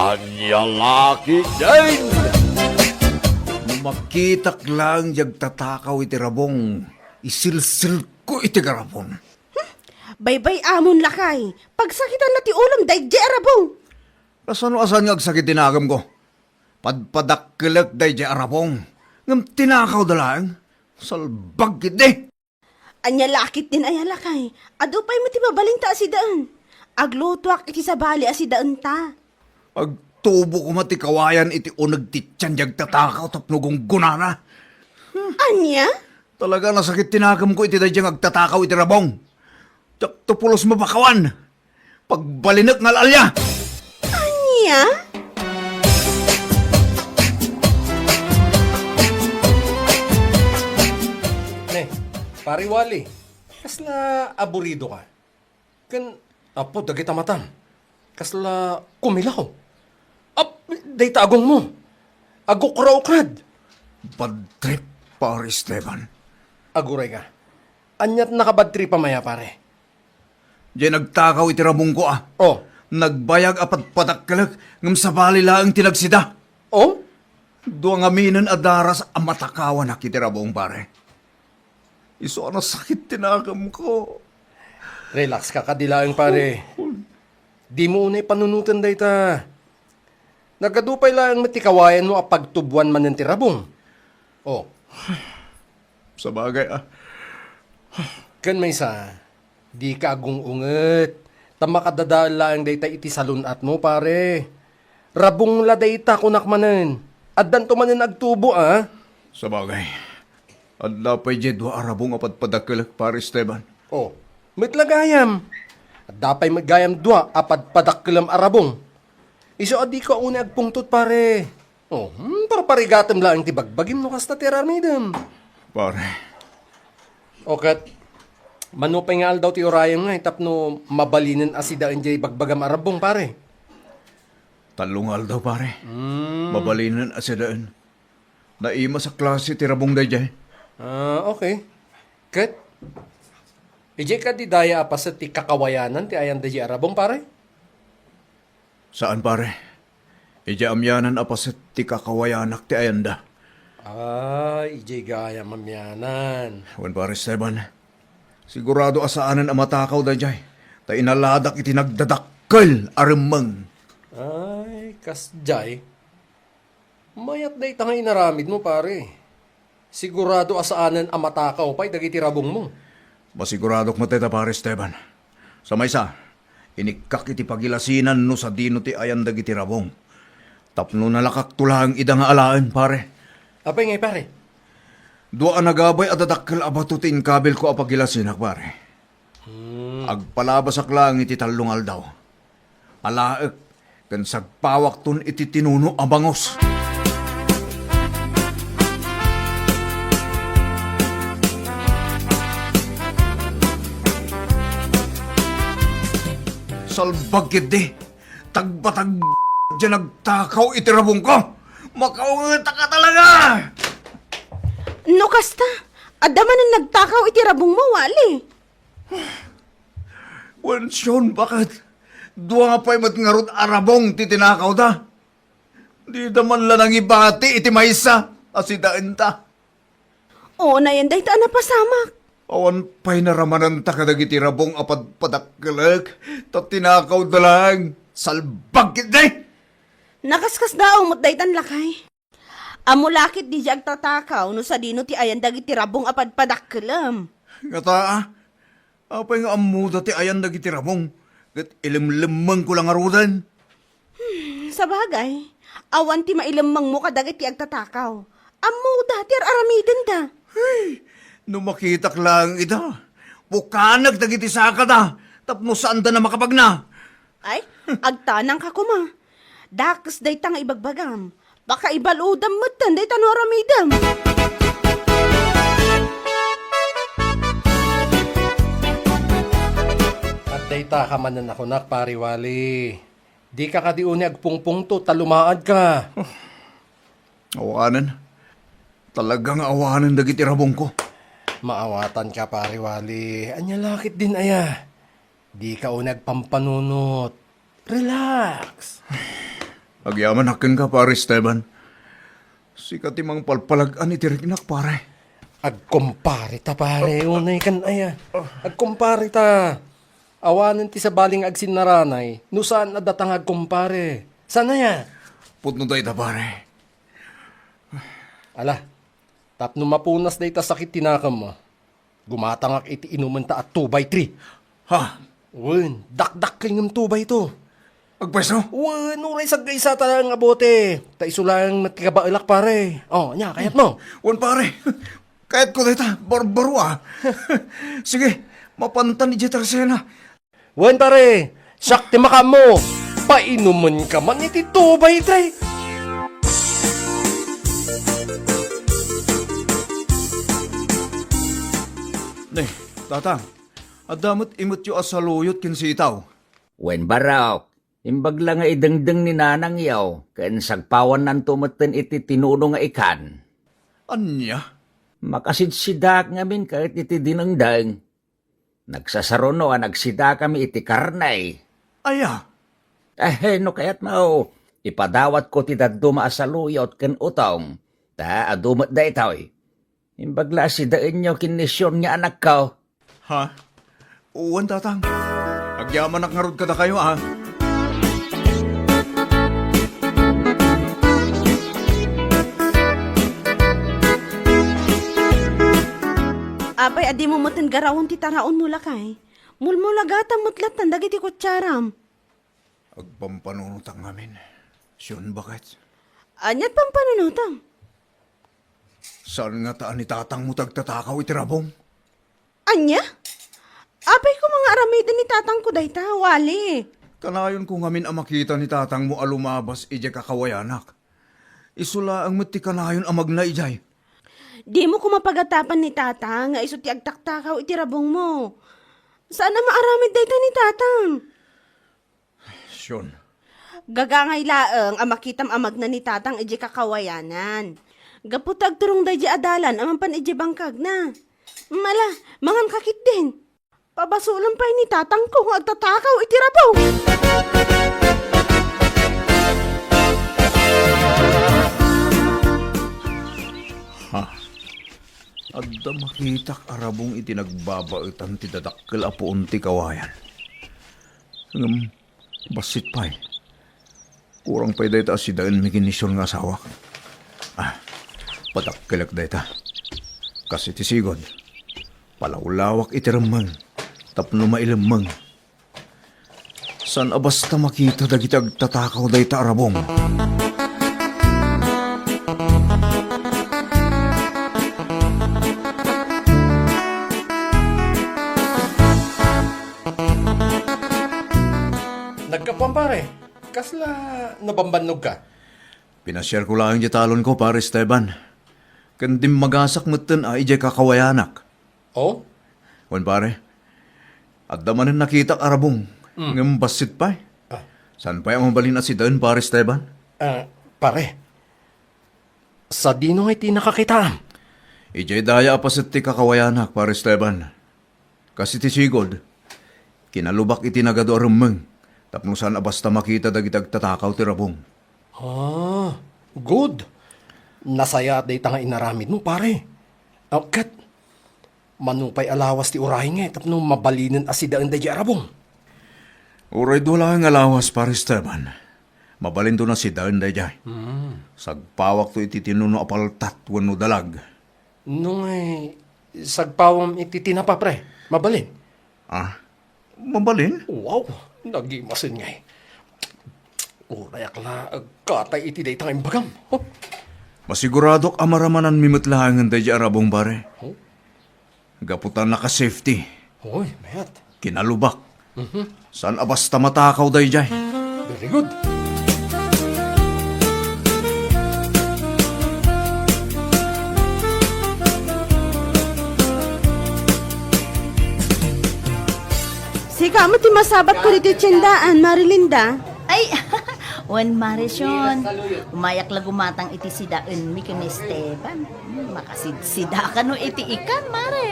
Anya laki din! Makitak lang jag tatakaw iti rabong. Isilsil ko iti garapon. Baybay amon lakay. Pagsakitan na ti ulam day di arabong. Kasano asan nga agsakit tinagam ko? Padpadakkelek day di arapong. Ngam tinakaw dalang. Salbag kiti. Anya lakit din ay lakay. Adupay mo ti babalinta asidaan. Aglutuak iti sabali asidaan ta. Agtubo ko mati kawayan iti unag ti tiyan jag tatakaw tapnugong gunana. Anya? Talaga nasakit tinagam ko iti day agtatakaw iti rabong. Tiyak tupulos mabakawan. Pagbalinak ngal alya. Anya? Ne, pariwali. Kasla aburido ka. Kan, apo, dagita matam. Kasla kumilaw. Day tagong mo. Agok raw krad. Bad trip, pare Esteban. Aguray ka. Anyat nakabad trip pa maya, pare. Diyan nagtakaw iti rabong ko Oh. Nagbayag apat patakkalak ngam sa bali laang tinagsida. Oh? Duang aminan adaras ang matakawan na kiti rabong pare. Iso ano sakit tinagam ko. Relax ka kadilaang, pare. Di mo unay panunutan day ta. Nagadupay lang matikawayan mo apagtubuan man ng tirabong. Oh. Sa bagay Kan may sa, di ka agungunget. Tamakadadala ang dayta iti salunat mo, pare. Rabong la dayta kunak manen. Addan to manen agtubo, ah. Sa bagay. Adla pa'y jedwa arabong apat padakkalak pare Esteban. Oh, mitlagayam. At dapay magayam dua apad padakkelam arabong. Iso adi ka una agpungtot, pare. Oh, para parigatem lang ti bagbagim no kasta ti aramidem. Pare. Okat, manupay nga daw ti orayam nga, tapno mabalinin asida enjay bagbagam arabong, pare. Talungal daw pare. Mabalinan asidaan. Naima sa klase ti rabong dayjay. Okay. Kat, ijay ka di daya apa sa ti kakawayanan ti ayan di arabong, pare? Saan pare? Ija amyanan apasit ti kakawayanak ti ayanda. Ijay gaya mamyanan. Wan pare Esteban. Sigurado asaanan ang matakaw dayjay. Ta inaladak iti nagdadakkel aremeng. Ay, kasjay. Mayat day tangay naramid mo, pare. Sigurado asaanan ang matakaw pa'y dagiti rabong mo. Masiguradok mo teta pare Esteban. Sa maysa, inikak iti pagilasinan no sa dino ti ayan dagiti rabong. Tapno nalakak tulang ida nga alaan pare. Apay ngay, pare? Dua nagabay at adakkel abato ti inkabel ko apagilasinak pare. Agpalabas lang iti talungal daw. Alaek, kan sagpawak tun iti tinuno abangos. Salbag di. Tagbatag dyan nagtakaw itirabong ko. Makaungita ka talaga! No kasta. Adaman ang nagtakaw iti rabong mo, wali. Wensyon, bakit? Dua nga pa'y matngarot arabong titinakaw da. Di daman lang ang ibati iti maysa. Asidaan ta. Oo na yan, dahil na pasamak. Awan pa'y naramanan ta kadag iti rabong apad padakkalak. Tatinakaw da lang. Salbag di! Nakaskas daw mo't daytan lakay. Amulakit di jag tatakaw no sa dino ti ayan dagiti rabong apad padakkelam. Ngata apay nga amuda ti ayan dagiti rabong. Gat ilimlimang ko lang arudan. Sa bagay, awan ti mailamang mo kadagiti agtatakaw. Amuda ti aramiden da. No makitak lang ita. Bukanag dagiti saka da. Tapno saan da na makapag na. Ay, agtanang ka kuma. Dakas day tang ibagbagam. Baka ibaludam mo tan day tano aramidam. At dayta ka man na nakunak, pariwali. Di ka kadiuni agpungpung to, talumaad ka. Awanan. Talagang awanan dagiti rabong ko. Maawatan ka, pariwali. Anya lakit din, aya. Di ka unag pampanunot. Relax. Agyaman hakin ka, pare Esteban. Si katimang palpalagan iti rignak, pare. Agkumpare ta pare, unay kan aya. Agkumpare ta. Awanan ti sa baling agsinnaranay, no saan na datang agkumpare. Sana ya? Putno tayo, pare. Ala, tapno mapunas na ita sakit tinakam mo. Gumatangak iti inuman ta at 2x3. Ha? Wen, dakdak kayong 2x2. Agpwesto? Wen, uray sagaysa talang abote. Ta isulang matikabailak pare. Oh, nya, kayat mo. Wan, pare. Kahit ko dita, barbaro ah. Sige, mapantan ni Jetersena. Wen pare, sakti makam mo. Painuman ka man iti 2x3. Ne, tatang. Adamot imot yu asaluyot kin sitaw. Wen barok, imbagla nga idengdeng ni nanang yaw, ken sagpawan nan tumeten iti tinuno nga ikan. Anya? Makasidsidak ngamin kahit iti dinengdeng. Nagsasaruno a nagsida kami iti karnay. Aya. No kayat mao, ipadawat ko ti daddo maasaluyot ken utong. Ta adumat da itoy. Imbagla si daan nyo kinisyon nga anak ko. Ha? Uwan, tatang. Agyaman nakarod ka na kayo, ha? Apay, adi mo matin garawon ti taraon mo lakay. Mulmulagata mutlatan dagiti kutsaram. Agpampanunutang namin. Siyon, bakit? Anyat pang panunutang. Saan nga taan ni tatang mo tagtatakaw itirabong? Anya? Apay ko mga aramidan ni tatang ko dayta, wali. Kanayon ko ngamin ang makita ni tatang mo alumabas ije kakawayanak. Isula ang mati kanayon amag na ijay. Di mo kumapagatapan ni tatang nga iso ti agtaktakaw itirabong mo. Saan na maaramid dayta ni tatang? Siyon. Gagangay laeng ang makitam amag na ni tatang ije kakawayanan. Gaputag turong day di adalan amang pan ije bangkag na. Mala, mangan kakit din. Pabasulan pa ni tatang ko kung agtatakaw itirabaw. Ha? Adda makitak arabong itinagbabaitan ti dadakkel apo unti kawayan. Basit pa eh. Kurang pa dayta si daan mikinisyon nga asawak. Padakkelak dayta. Kasi ti sigod. Palawlawak itiramang. Tapno mailamang. San abasta makita dagiti agtatakaw dayta arabong. Nagkapuan pare, kasla nabambanog ka. Pinasyar ko lang yung talon ko, pare Esteban. Kandim magasak matan ay ije kakawayanak. Oh? Wan pare, at damanin nakita arabong. Ngam basit pa eh. San pa yung mabalin na si Dan, pare Esteban? Pare, sa dino nga iti nakakita. Ije daya apasit ti kakawayanak, pare Esteban. Kasi ti sigod, kinalubak iti nagado arumeng. Tapno saan basta makita dagitag tatakaw ti rabong. Good. Nasaya at dayta nga inaramid mo, pare. Kat, manupay alawas ti uray nga, tapno mabalinin asidaan da di arabong. Uray dola ang alawas, pare Esteban. Mabalin do na si Dan da di. Sagpawak to iti tinuno apaltat wano dalag. Nung sagpawam iti tinapa, pre. Mabalin. Mabalin? Wow, nagimasin nga eh. Urayak la, katay iti day tanging bagam. Masiguradok amaramanan mimitlahangan da di arabong, pare. Oh? Gaputan naka-safety. Hoy, mayat. Kinalubak. Saan abasta matakaw da di. Very good. Sika mo ti masabat ko dito tiyandaan, Marilinda. Ay, wan Marisyon. Umayak la gumatang iti sidaan mi ken Esteban. Makasidsida ka no iti ikan, Mare.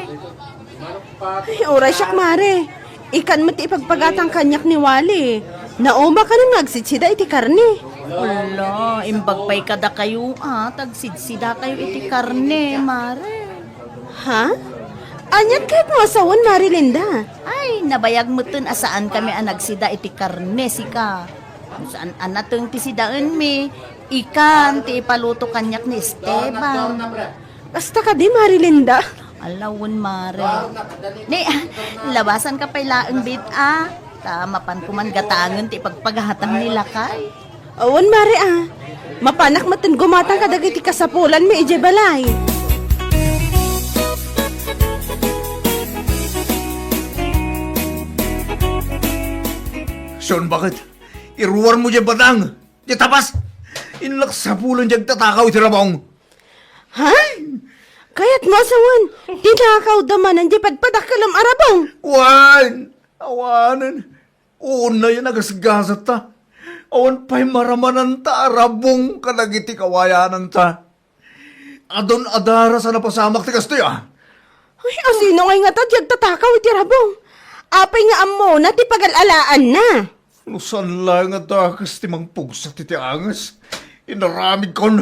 Ay, oray siyak, Mare. Ikan mo ti ipagpagatang kanyak ni Wali. Nauma ka nung nagsitsida iti karni. Wala, imbagpay kada kayo tagsidsida kayo iti karne, mare. Ha? Anyat kahit mo asawan, Marilinda. Ay, nabayag mo tun asaan kami nagsida iti karne, sika. Kung saan anatong ti sidaan mi, ikan ti ipaluto kanyak ni Esteban. Basta ka di, Marilinda. Alawon, mare. Ni, labasan ka pa'y laang bit, Tama pan kuman gatangan ti pagpaghatang nila kay. Awan, Mari, Mapanak matan gumatang ka dagiti kasapulan mi ije balay. Sean, bakit? Iruwar mo dyan batang! Di tapas! Inlak sa pulan dyan tatakaw iti Rabong! Ha? Kaya't mo asawan, tinakaw damanan di padpadakalam arabong. Wan! Awanan! Una yan agasgasat ta. Awan pa'y maramanan ta Rabong kadagiti kawayanan ta. Adon adara sa napasamak ti kastoy Ay, asino ngay nga ta diyag tatakaw iti rabong. Apay nga amo na ti pagalalaan na. Nusan lang nga takas ti mangpugsat iti angas. Inaramid kon.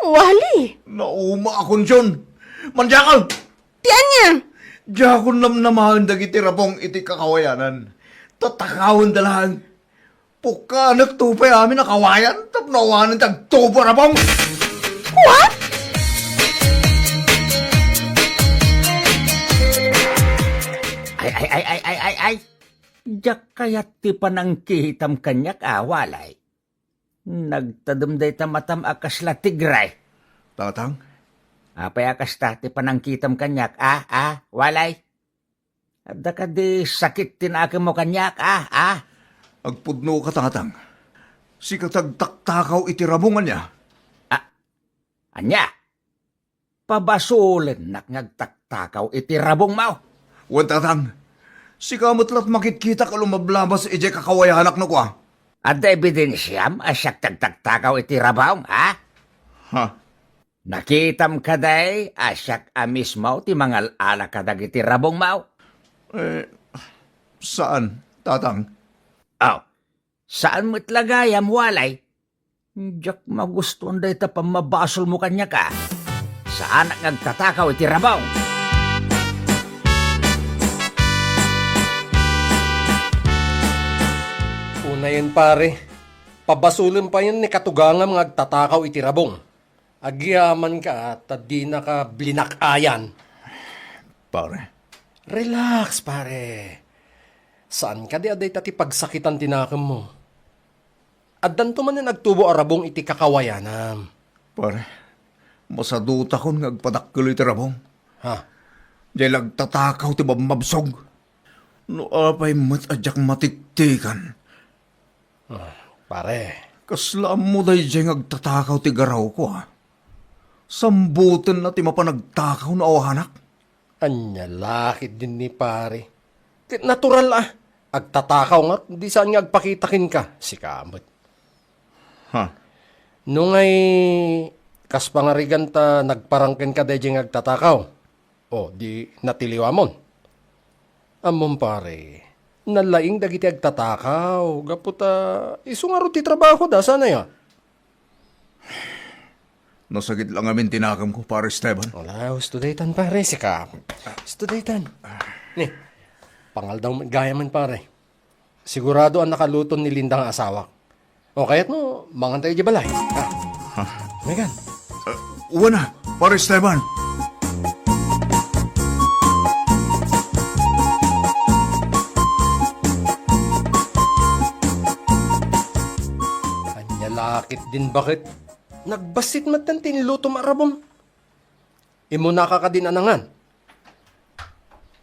Wali. Nauma akon siyon. Manjakal! Tiyan niya. Diyakon namnamahan dagiti Rabong iti kakawayanan. Tatakawin dalahan. Pukanak tupay amin na kawayan. Tapnawanan tagtupo Rabong. What? Ay. Diyak kayat ti panangkihitam kanyak walay. Nagtadumday tamatam akas la tigray. Tatang, Apay akas ta ti panangkitam kanyak walay. Adda ka di sakit tinake mo kanyak agpudno ka tatang. Si katagtaktakaw iti Rabongan niya. Anya, pabasulan nak ngagtaktakaw iti Rabong mao. Wan tatang, si kamutlat makitkita ka lumablabas ije kakawayanak no kwa. Adda ebidensyam asyak tagtaktakaw iti Rabong Ha? Nakitam kaday asyak amismaw ti mangal ala kadag iti Rabong mao. Saan, tatang? Saan mo't lagayam walay? Diyak magustuhan day ta pamabasol mo kanya ka. Saan ang nagtatakaw iti Rabong? Una yan pare, pabasulin pa yan ni katugangam nga agtatakaw iti Rabong. Agyaman ka at di na ka blinakayan. Pare. Relax pare. Saan ka di aday tati pagsakitan tinakam mo? Addan to man na nagtubo Rabong iti kakawayanam. Pare, masaduta kon ngagpadakkel iti Rabong. Ha? Diyay lagtatakaw ti mabsog. No apay mat adyak matiktikan. Pare, Kaslam mo day diyay ngagtatakaw ti garaw ko Sambutan na ti mapanagtakaw na awahanak. anya lakit din ni pare. Natural agtatakaw nga, di saan nga agpakitakin ka, si kamot. Ha? Nung ay kaspangarigan ta nagparangken ka dahil nga agtatakaw. O, di natiliwamon. Amon pare, nalaing dagiti agtatakaw. Gaputa, isungaro ti trabaho da, sana ya? Nasagit lang amin tinakam ko, pare Esteban. Wala, studaytan pare, si kamot. Studaytan. Ni, pangal daw gaya man pare. Sigurado ang nakaluton ni Lindang asawa. O kaya't mo, mangantay di balay. Megan. Uwana, pare Esteban. Anya lakit din bakit? Nagbasit matan tinluto marabong. Imo nakakadin anangan.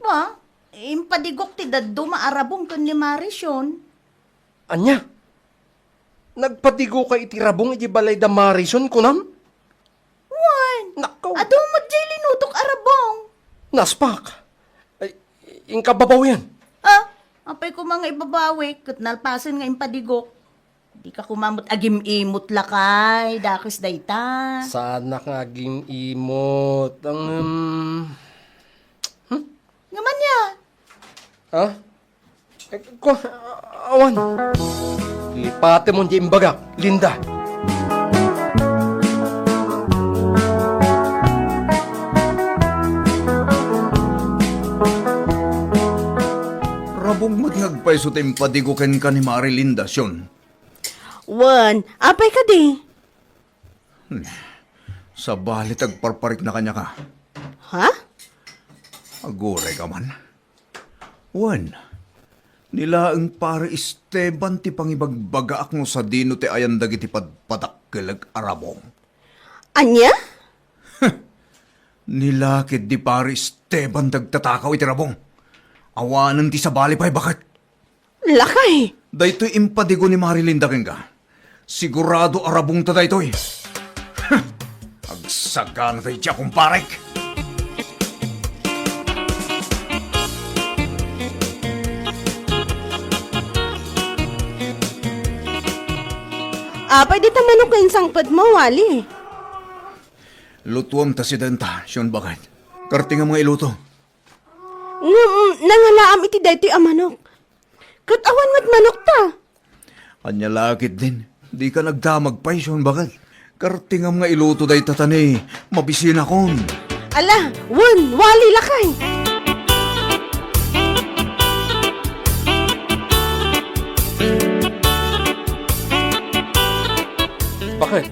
Ba, impadigok ti daddo maarabong kun ni Marisyon. Anya? Nagpatigo ka iti rabong iti balay da Marison kunam? Wan, Nakaw. adumot jay linutok arabong. Naspak. Ay, ingkababaw yan. Apay ko mga ibabawi, kat nalpasan nga impadigok. Di ka kumamot agim-imot lakay, dakis dayta. Sana nga aging imot. Ngaman niya. Ha? Awan. Lipate mo di imbagak, Linda. Rabong matngagpay so timpadigo ken ka ni Marilinda, Sion. Wan, apay ka di. Sa balit agparparik na kanya ka. Ha? Agure ka man. Wan, nila ang pare Esteban ti pangibagbagaak mo sa dino ti ayan dagiti padpadakkelag arabong. Anya? Nilakid di pare Esteban dagtatakaw iti rabong. Awanan ti sa bali pa'y bakit? Lakay. Daytoy impadigo ni Marilinda ken ka. Sigurado arabong ta daytoy. Agsagan tayo tiya kumparek. Apay di tamanok kayong sangpad mo, Wali. Lutuam ta si Denta, Sion bakit? Karting ang mga iluto. Nangalaam iti daytoy a manok. Katawan mat manok ta. Anya lakit din. Di ka nagdamag pa, Sion bakit? Karting ang mga iluto day tatani. Mabisin akon. Ala, Wali lakay. Bakit?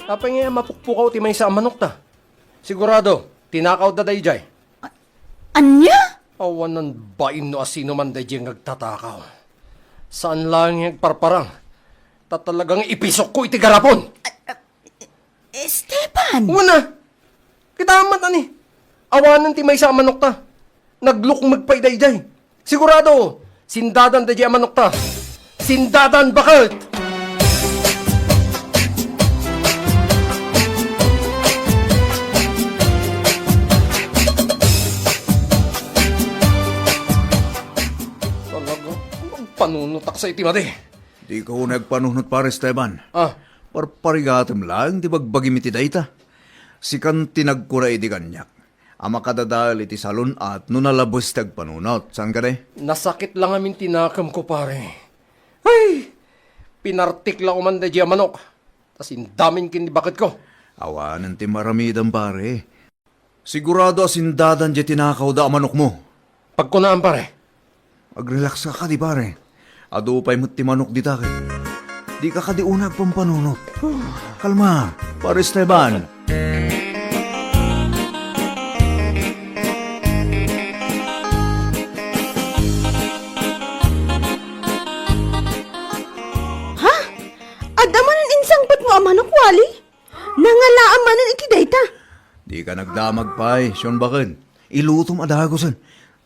Apay nga mapukpukaw ti may sa manok ta. Sigurado, tinakaw da dayjay. Anya? Awan ng bain no asino man dayjay ngagtatakaw. Saan lang yung parparang? Tatalagang ipisok ko iti garapon. Esteban! Una! Kitaman ani. Awanan ti may sa manok ta. Nagluk magpay dayjay. Sigurado, sindadan dayjay ang manok ta. Sindadan bakit? Panunutak sa itimadi. Di ko nagpanunot pare Esteban. Ah, Parparigatam lang, di bagbagi miti dayta. Si kan tinagkura iti kanyak. Ama kadadal iti salon at nunalabos tagpanunot. Saan ka de? nasakit lang amin tinakam ko pare. Ay! Pinartik lang umanda di manok. Tas indamin kinibakit ko. Awanan ti maramidan pare. Sigurado asindadan di tinakaw da manok mo. Pagkunaan pare. Agrelax ka di pare. Adupay mo't ti manok di takit. Di ka kadi unag pampanunot. Kalma, pare Esteban. Ha? Adamanan insangpad mo a manok, Wali? Nangalaam manan iti dayta. Di ka nagdamag pay, Sion bakit? Ilutom adagosan.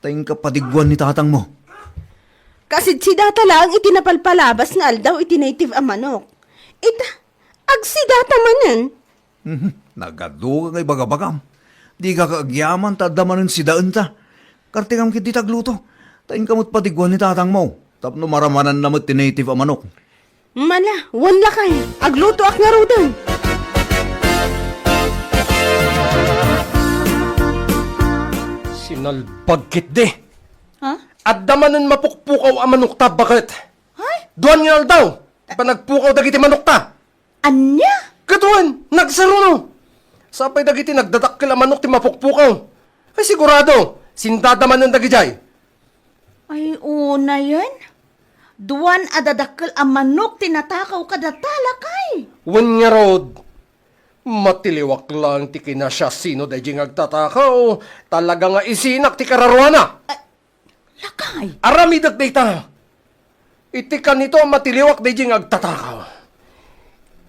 Tayong kapadigwan ni tatang mo. Kasi si data lang itinapalpalabas nga aldaw iti native a manok. Ita, agsidata manan. Nagadu ka ngay bagabagam. Di ka kaagyaman tadamanin si daan ta. Kartingam kiti tagluto. Tayong kamot patigwan ni tatang mo. Tapno maramanan namot ti native a manok. Mala, wala kay. Agluto ak nga rudan. Sinalbagkit de. Ha? At damanan mapukpukaw ang manok ta bakit? Ay? Duan nga daw. Panagpukaw dagiti manok ta. Anya? Katuan, nagsaruno. Sapay dagiti nagdadakkel ang manok ti mapukpukaw. Ay sigurado, sindadaman ng dagijay. Ay, una yan. Duwan adadakkel ang manok tinatakaw kadatala kay. Wan nga rod. Matiliwak lang ti kinasya sino dayjay ngagtatakaw. Talaga nga isinak ti kararuana. Lakay. Aramidag dayta. Iti kanito matiliwak dayjay ngagtatakaw.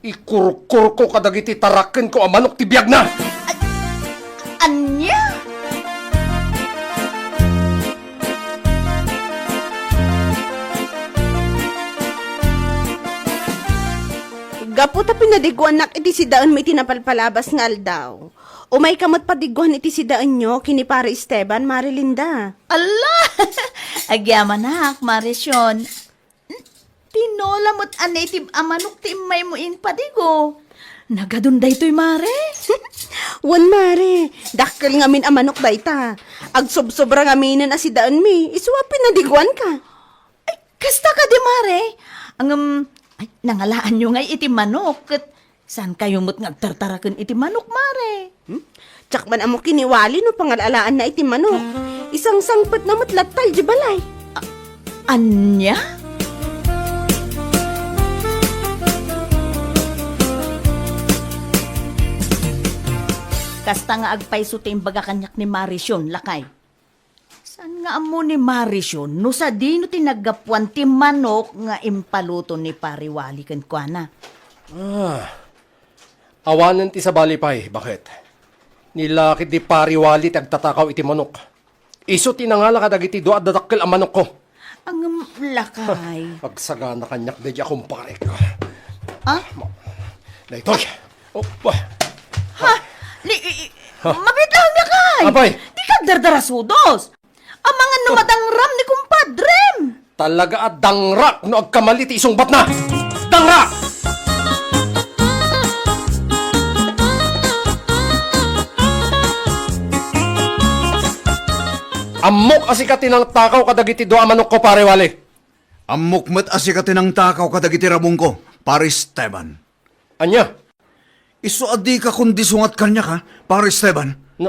Ikurkur ko kadagiti taraken ko ang manok ti biyag na. Anya? Gapu ta pinadiguan nak iti si daan may tinapalpalabas nga aldaw. O may kamot padiguan iti si daan nyo kini pare Esteban, Marilinda. Ala! Agyaman nak, Marisyon. Tinola mo't a native a manok ti imay mo in padigo. Nagadunday to'y mare. Wan mare, dakkel nga min amanok dayta. Agsobsobra nga minan a si daan mi, iswa pinadiguan ka. Ay, kasta ka di mare. Ang Ay, nangalaan nyo nga iti manok. Ket saan kayo mo't ngagtartarakan iti manok, mare? Tsak man amo kiniwali no pangalalaan na iti manok. Isang sangpet na matlatay di balay. Anya? Kasta nga agpayso ti imbaga kanyak ni Marisyon, lakay. Saan nga amo ni Marisyon? No sa di no tinagapuan ti manok nga impaluto ni Pariwali ken kuana. Awanan ti sa balipay, bakit? Nilakit di Pariwali tagtatakaw iti manok. Iso tinangala kadagiti do at dadakkel ang manok ko. Ang lakay. Pagsagana kanyak di akong pare ka. Ah? Daytoy. Oh, Ha? Mabitlaw niya kay! Apay! Di ka dardarasudos! Ang mga numadangram ni kumpadrem! Talaga at dangrak no agkamali ti isong bat na! Dangrak! Amok asi ka tinang takaw kadagiti do manok ko pare wali. Amok met asikatin ang takaw kadagiti rabong ko, pare Esteban. Anya? Iso adi ka kundi sungat kanyak ha, pare Esteban. No,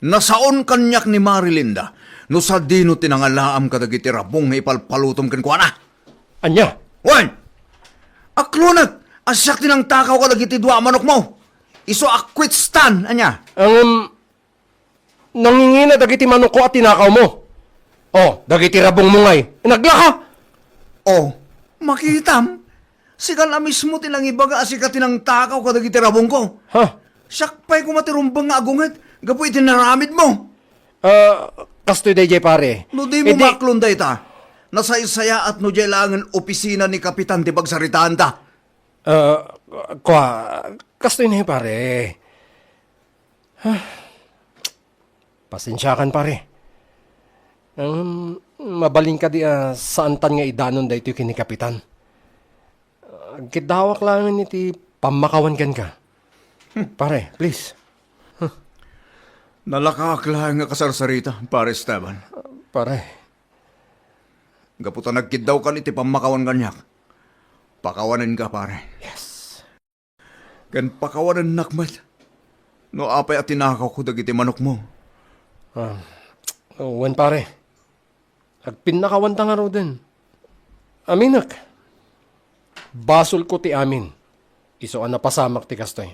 Nasaon kanyak ni Marilinda, no sa dino tinangalaam kadagiti rabong nga ipalpalutom ken kuana. anya? Wan! Aklunag! Asyak tinang takaw kadagiti dua manok mo. Iso akwit stan, anya. Nangingina dagiti manok ko at tinakaw mo. Oh, dagiti rabong mo ngay. Naglaka! Oh, makitam. Sikan na mismo tilang ibaga asikatin ang takaw kadagiti rabong ko. Ha? Sakpay ko matirumbang nga agunget. Gapo itinaramid mo. Kastoy day pare. No di mo Edi- maklunday ta. Nasaysaya at no lang opisina ni Kapitan ti pagsaritaan ta. Kwa, kastoy na yun, pare. Pasensyakan, pare. Mabaling ka di saan tan nga idanon da ito kini Kapitan. Kidawak lang iti pamakawan ka. Pare, please. Nalakakla nga kasarsarita, pare Esteban. Pare. Gaputa nagkidaw ka iti pamakawan kanyak. Pakawanin ka, pare. Yes. Kan pakawanan nakmat. No apay at tinakaw ko dagiti manok mo. Wen pare. Agpinakawan ta nga ro din. Aminak. Basol ko ti amin. Iso ang napasamak ti kastoy.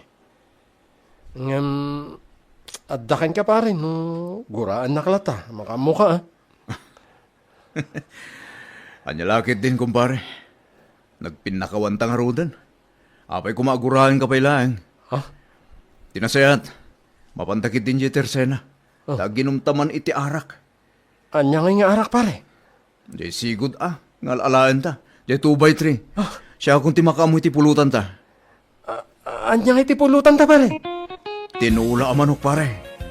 Addakan ka pare, no? Guraan naklata. Makamuka, Anyalakit din, kumpare. Nagpinakawan ta nga rodan. Apay kumagurahan ka pa ilang. Ha? Tinasayat. Mapantakit din di tersena. Taginumtaman iti arak. Anya nga arak, pare. Di sigud ngalalaan ta. Di 2x3. Siya kung timakamu iti pulutan ta. Anya nga itipulutan ta, pare. Tinula ang manok, pare.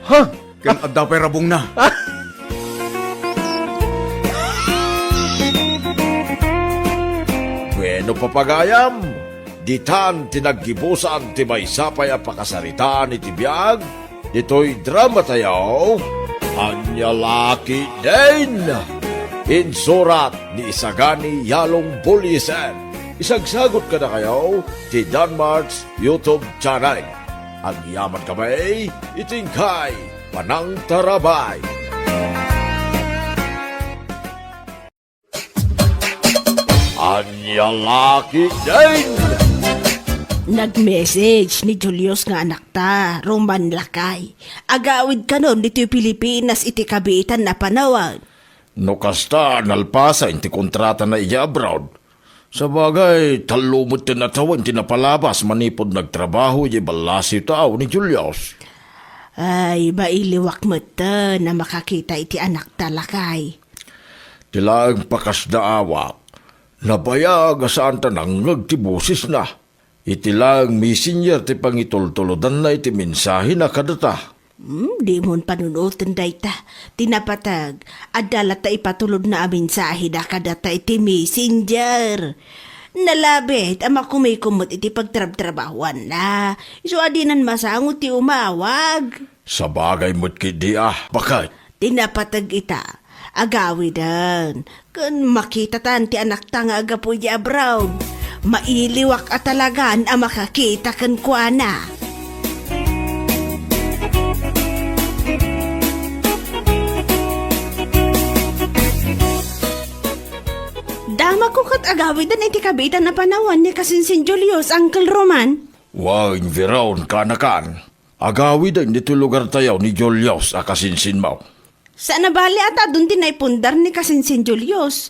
Ha? Kan adda pa'y rabong na. Bueno papagayam, ditan tinaggibusan ti may sapay a pakasaritaan iti biyag, dito'y drama tayo, Anya Laki din! Insurat ni Isagani Yalong Bulisan. Isagsagot ka na kayo ti Danmarks YouTube channel. Ang yaman kamay, itingkay, panang tarabay. Anya Laki din! Nag-message ni Julius nga anak ta, Roman Lakay. Agawid ka nun dito Pilipinas iti kabitan na panawag. No kasta, nalpasa, inti kontrata na iya abroad. Sa bagay, talumot tinatawan, tinapalabas, manipod nagtrabaho, iya balasi tao ni Julius. Ay, mailiwak mo ta na makakita iti anak ta Lakay. Tilaang pakasdaawak, nabayag saan tanang nagtibusis na. Itilang messenger ti pangitultuludan na iti mensahe na kadata. Di mon panunutan dayta. Tinapatag, adala ta ipatulod na amin sa ahida kadata iti messenger. Nalabit, ama kumikumot iti pagtrab-trabahuan na. Iso adinan masangot ti umawag. Sa bagay mo't kidi bakit? Tinapatag ita, agawidan. Kun makita tan ti anak ta nga agapu di abroad. Mailiwak at talagan ang makakita kan kuana. Dama ko kat agawidan iti kabitan na panawan ni Kasinsin Julius, Uncle Roman. Wain viraon kanakan. Agawi din dito lugar tayo ni Julius akasinsin mo. Sa nabali ata doon din naipundar ni Kasinsin Julius.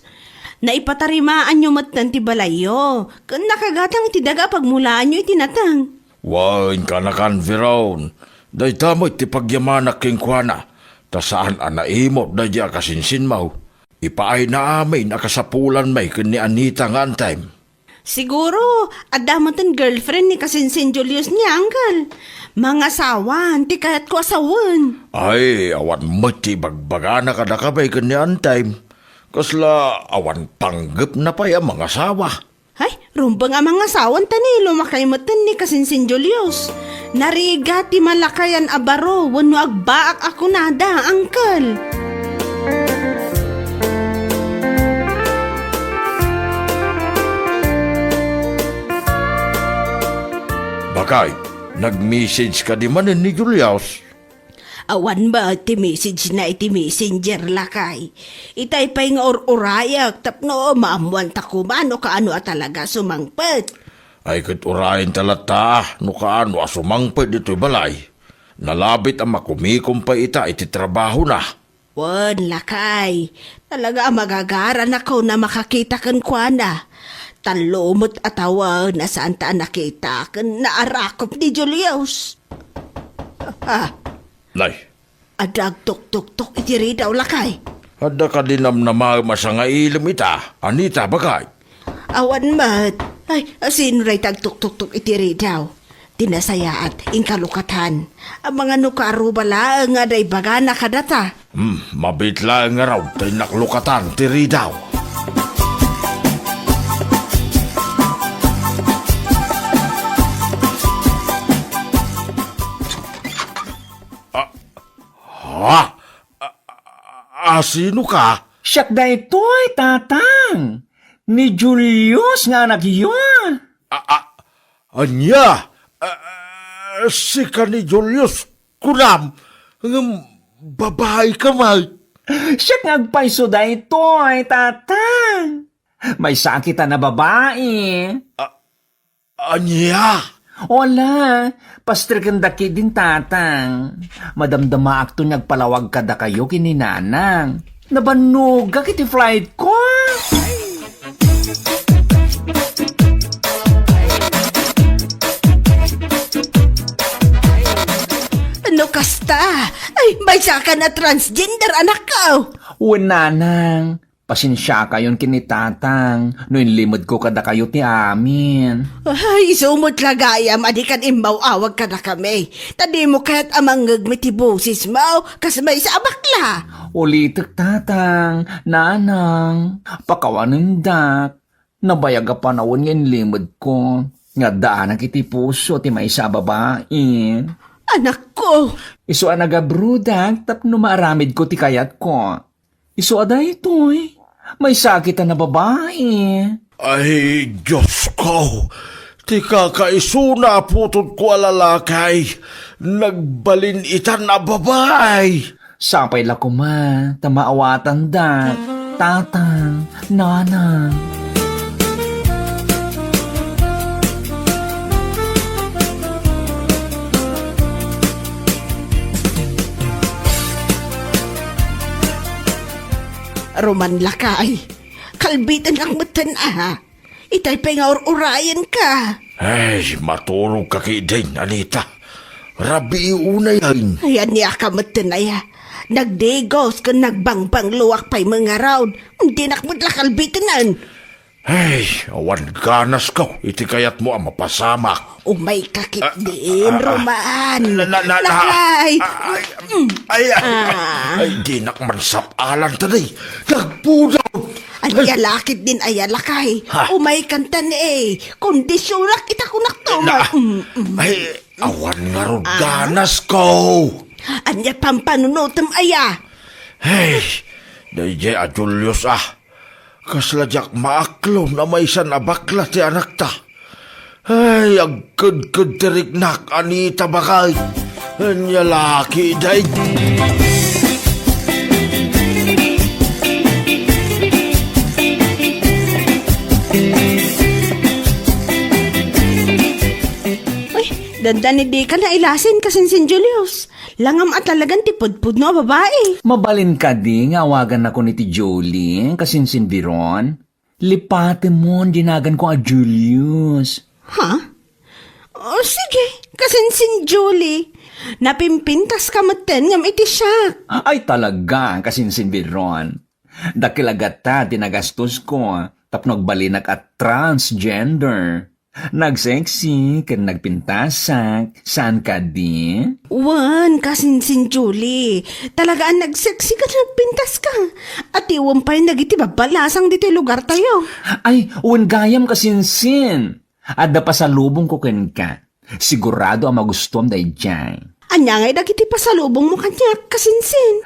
Naipatarimaan nyo matan ti balayo. Kung nakagatang iti daga pagmulaan nyo itinatang. Wain kanakan viraon. Day tamo iti pagyamanak king kuana. Ta saan anaimot da di akasinsin mo. Ipaay na amin akasapulan may kun ni Anita nga time. Siguro, adamatan girlfriend ni Kasinsin Julius niya, Uncle. Mga sawan, ti kayat ko asawan. Ay, awan mati bagbagana kada kabay kun ni time. Kasla awan panggap na pa yung mga sawa. Ay, rumbang ang mga sawan tani, lumakaymutan ni Kasinsin Julius. Nariga ti malakayan abaro, wano agbaak ako nada, Uncle. Bakay, nag-message ka di man ni Julius. Awan ba ti message na iti messenger lakay? Itay pa nga or-urayak tapno maamuan takuman o kaano at talaga sumangpet. Ay kat urayin talata, no kaano asumangpad dito'y balay. Nalabit ang makumikom pa ita iti trabaho na. Wan lakay, talaga magagaran ako na makakita kan kuana. Talumot atawa na saan taan nakita kan naarakop ni Julius. Nay, Adag tuk-tuk-tuk itiri daw lakay. hada ka dinam na masa nga ilim ita. Anita, bakay? Awan mat. Ay, sino ray tag tuk-tuk-tuk itiri daw. Tinasayaat, inkalukatan. Ang mga nukaro bala nga day baga nakadata. Mabitla nga raw, tay naklukatan, tiri daw. Sino ka? Siyak da ito'y tatang. Ni Julius nga nagyon. Anya? Si ka ni Julius, kunam, babae ka may. Siyak ngagpaiso da ito'y tatang. May sakita na babae. Anya? Wala, pastor kandaki din tatang. Madamdama akto niyagpalawag kada kayo kininanang. Nabanuga kiti flight ko. Ano kasta? Ay, may saka na transgender anak ko. Unanang, pasensya kayon kinitatang. No inlimod ko kada kayo ti amin. Ay, sumot lagayam, adikan imbaw awag ka na kami. Tadi mo kaya't amang ngagmiti busis mo, kas may sa abakla. Ulitek tatang, nanang, pakawanendak. Nabayag pa na nga inlimod ko. Nga daan kiti puso ti may sa babae. Anak ko, Iso anagabrudak tapno maaramid ko ti kayat ko. Iso aday ito'y. May sakit na babae. Ay, Diyos ko! Ti kakaisuna putod ko alalakay. Nagbalin ita na babae. Sapay la kuma, tamaawatan da, tatang, nanang. Roman lakay. Kalbitan ang matan Itay pa nga urayan ka. Ay, matulog ka kay din, Anita. Rabi una yan. Ayan niya ka matan Nagdegos ka nagbangbang luwak pa'y mga round. Hindi nakmut la kalbitanan. Ay, awan ganas ko. Iti kayat mo ang mapasamak. Umay kakit din, Roman. Lakay! Lakay! Ay, di nakmansapalan tadi. Nagpudaw! Anyalakit din ayalakay. Umay kantan Kondisyonak kita kunak to. Ay, awan nga ron ganas ko. Anya pampanunutam aya. Hey, DJ Julius Kasladyak maaklom na may isan na bakla ti anak ta. Ay, agkad-kad tiriknak anita bakay. Anya laki day. Uy, dandan ni ka na ilasin kasinsin Julius. Langam at talagang tipod-pud no, babae. Mabalin ka di, awagan ako ni ti Julie, kasinsin biron. Lipatin mo, dinagan ko a Julius. Ha? O sige, kasinsin Julie. Napimpintas ka maten ngam iti siya. Ay talaga, kasinsin biron. Dakilagat ta, tinagastos ko, tapnog balinak at transgender. Nagsexy, kan nagpintasak, saan ka di? Wan, kasinsin Julie. Talagaan nagseksi ka nagpintas ka. At iwan pa'y nagiti babalasang dito lugar tayo. Ay, uwan gayam kasinsin. Ada pa sa lubong ko ken ka. Sigurado ang magustuhan dahi dyan. Anya nga'y nagiti pasalubong mo kanya, kasinsin.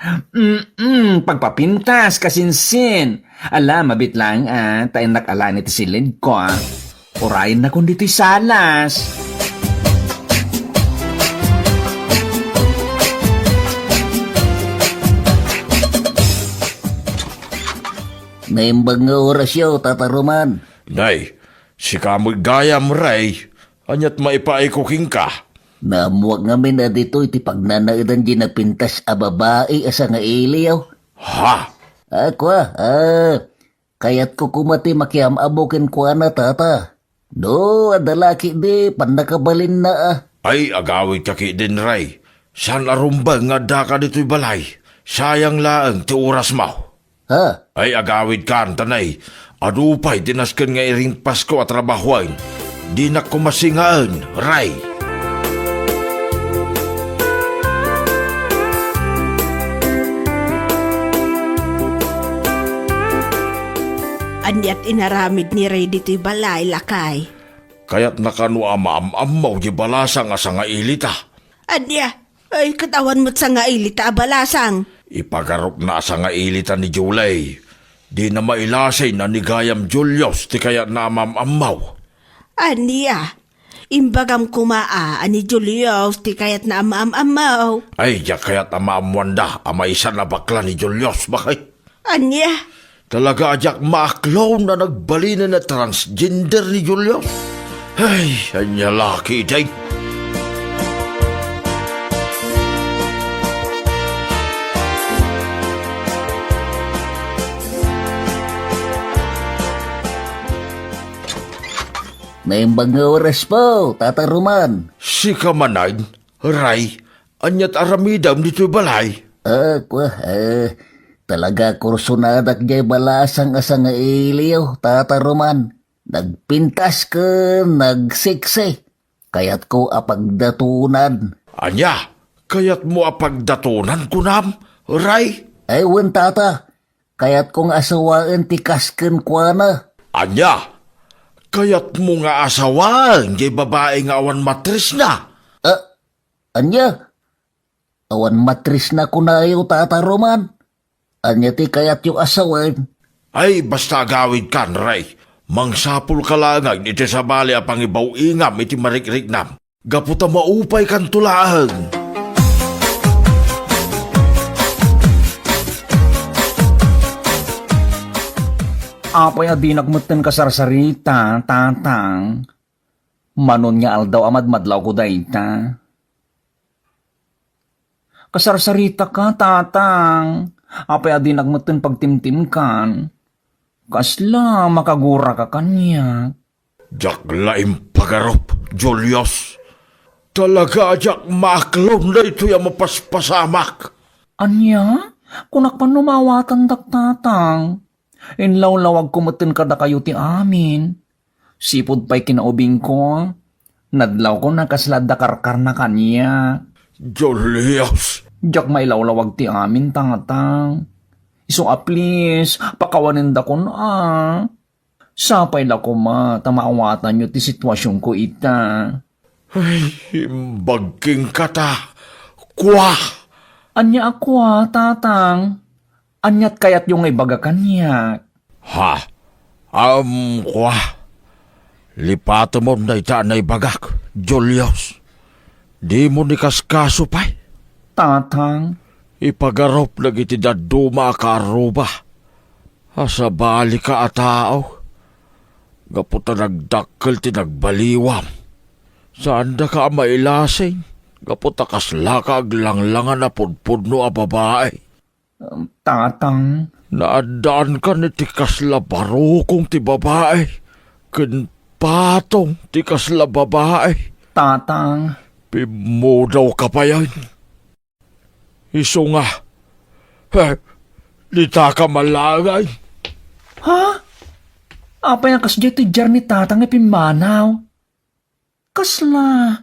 Pagpapintas, kasinsin. Alam, mabit lang tayo nakala nito silid ko Orayin na kung dito'y salas. Naimbang nga orasyo, tataruman. Nay, si kamoy gayam ray. Anyat maipaikuking ka. Namuwag nga min na dito iti pagnanaidan di napintas a babae asa nga iliyaw. Ha? Kayat ko kumati makiamabukin ko na tata. No, adalaki di, panakabalin na Ay, agawit ka ki din ray. San arumbang nga daka dito'y balay. Sayang laang ti oras mo. Ha? Ay, agawid ka ang tanay. Adupay, dinaskan nga iring Pasko at trabahuan. Di na kumasingaan, ray. Anyat inaramid ni Ray dito'y balay, lakay. Kaya't nakano amaam-amaw di balasang asa nga ilita. Anya, ay katawan mo't sa nga ilita abalasang. Ipagarop na asa nga ilita ni Julay. Di na mailasay na ni Gayam Julius ti kaya't na amaam-amaw. Anya, imbagam kumaa ani Julius ti kayat na amaam-amaw. Ay, di kaya't amaamwanda ama isa na bakla ni Julius. Bakit? Anya, Talaga ajak maaklaw na nagbalina na transgender ni Julius. Ay, anya laki day. Naimbang nga oras po, tataruman. Si Kamanay, Ray, anyat aramidam dito'y balay. Talaga kursunadak jay balasang asa nga iliyaw, tataruman. Nagpintas ka, nagsiksi. Kayat ko apagdatunan. Anya, kaya't mo apagdatunan kunam, Ray? Ay, wen tata. Kayat kong asawaan ti kasken kwa na. Anya, kaya't mo nga asawang di babae nga awan matris na. Anya? Awan matris na kunayo, tata Roman. Anya ti kayat yung asawan. Ay, basta agawid kan, Ray. Mangsapul ka langag iti sa bali apang ibaw ingam iti marikrignam. Gaputa maupay kan tulaang. Apay adi nagmutin kasarsarita, tatang. Manon nga aldaw amad madlaw ko dayta. Kasarsarita ka, tatang. Apay adi nagmutin pagtimtim kan. Kasla makagura ka kanya. Jak laim pagarop, Julius. Talaga jak maklom na ito yung mapaspasamak. Anya? Kunak pa numawatan tatang. Inlawlawag kumutin kada kayo ti amin. Sipod pa'y kinaubing ko. Nadlaw ko na kaslada karkar na kanya. Julius. Diyak mailawlawag ti amin tangatang. So please, pakawanin da ko na Sapay la ko tamaawatan nyo ti sitwasyon ko ita. Ay, himbagking kata. Kwa! Anya ako tatang. Anyat kayat yung ibaga kanya. Ha? Kwa. Lipato mo na itanay bagak, Julius. Di mo ni kaskaso pa'y. Tatang, Ipagarop na iti daduma ka aruba. Asa bali ka a tao. Gaputa nagdakkel ti nagbaliwam. Saan da ka mailasing? Gaputa kasla ka aglanglangan na pudpudno a babae. tatang, Naadaan ka ni ti kasla barukong ti babae. Ken patong ti kasla babae. tatang. Pimo daw ka pa yan. Iso nga. Di ta ka malagay. Ha? Apa yung kasya ti jar ni tatang ipimanaw? Kasla,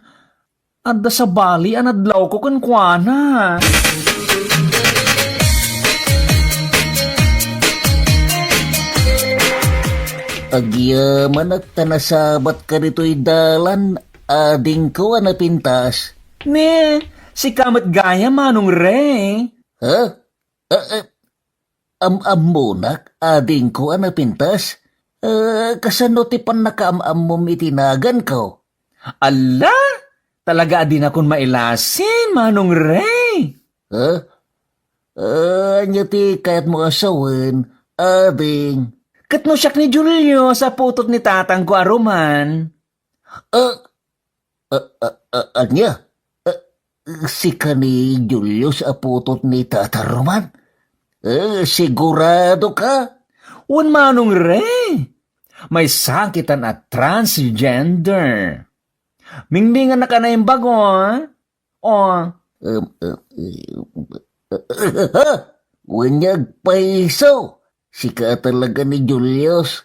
adda sa bali anadlaw ko kan kuana. Agyaman at tanasabat ka rito'y dalan, ading ko na pintas. Ne, si kamat gaya manong re. Ha? Am-amunak, ading ko na pintas. Kasano ti pan nakaam-am mo itinagan ko? Ala, talaga din akong mailasin manong re. Ha? Anya ti kayat mo asawan, ading. Katno siyak ni Julio sa putot ni tatang ko aruman. Anya? Si kani Julius aputot ni Tata Roman? Sigurado ka? Un manong re. May sakitan at transgender. Mingmingan na ka na yung bago, ha? O, Wanyag paiso. Sika talaga ni Julius.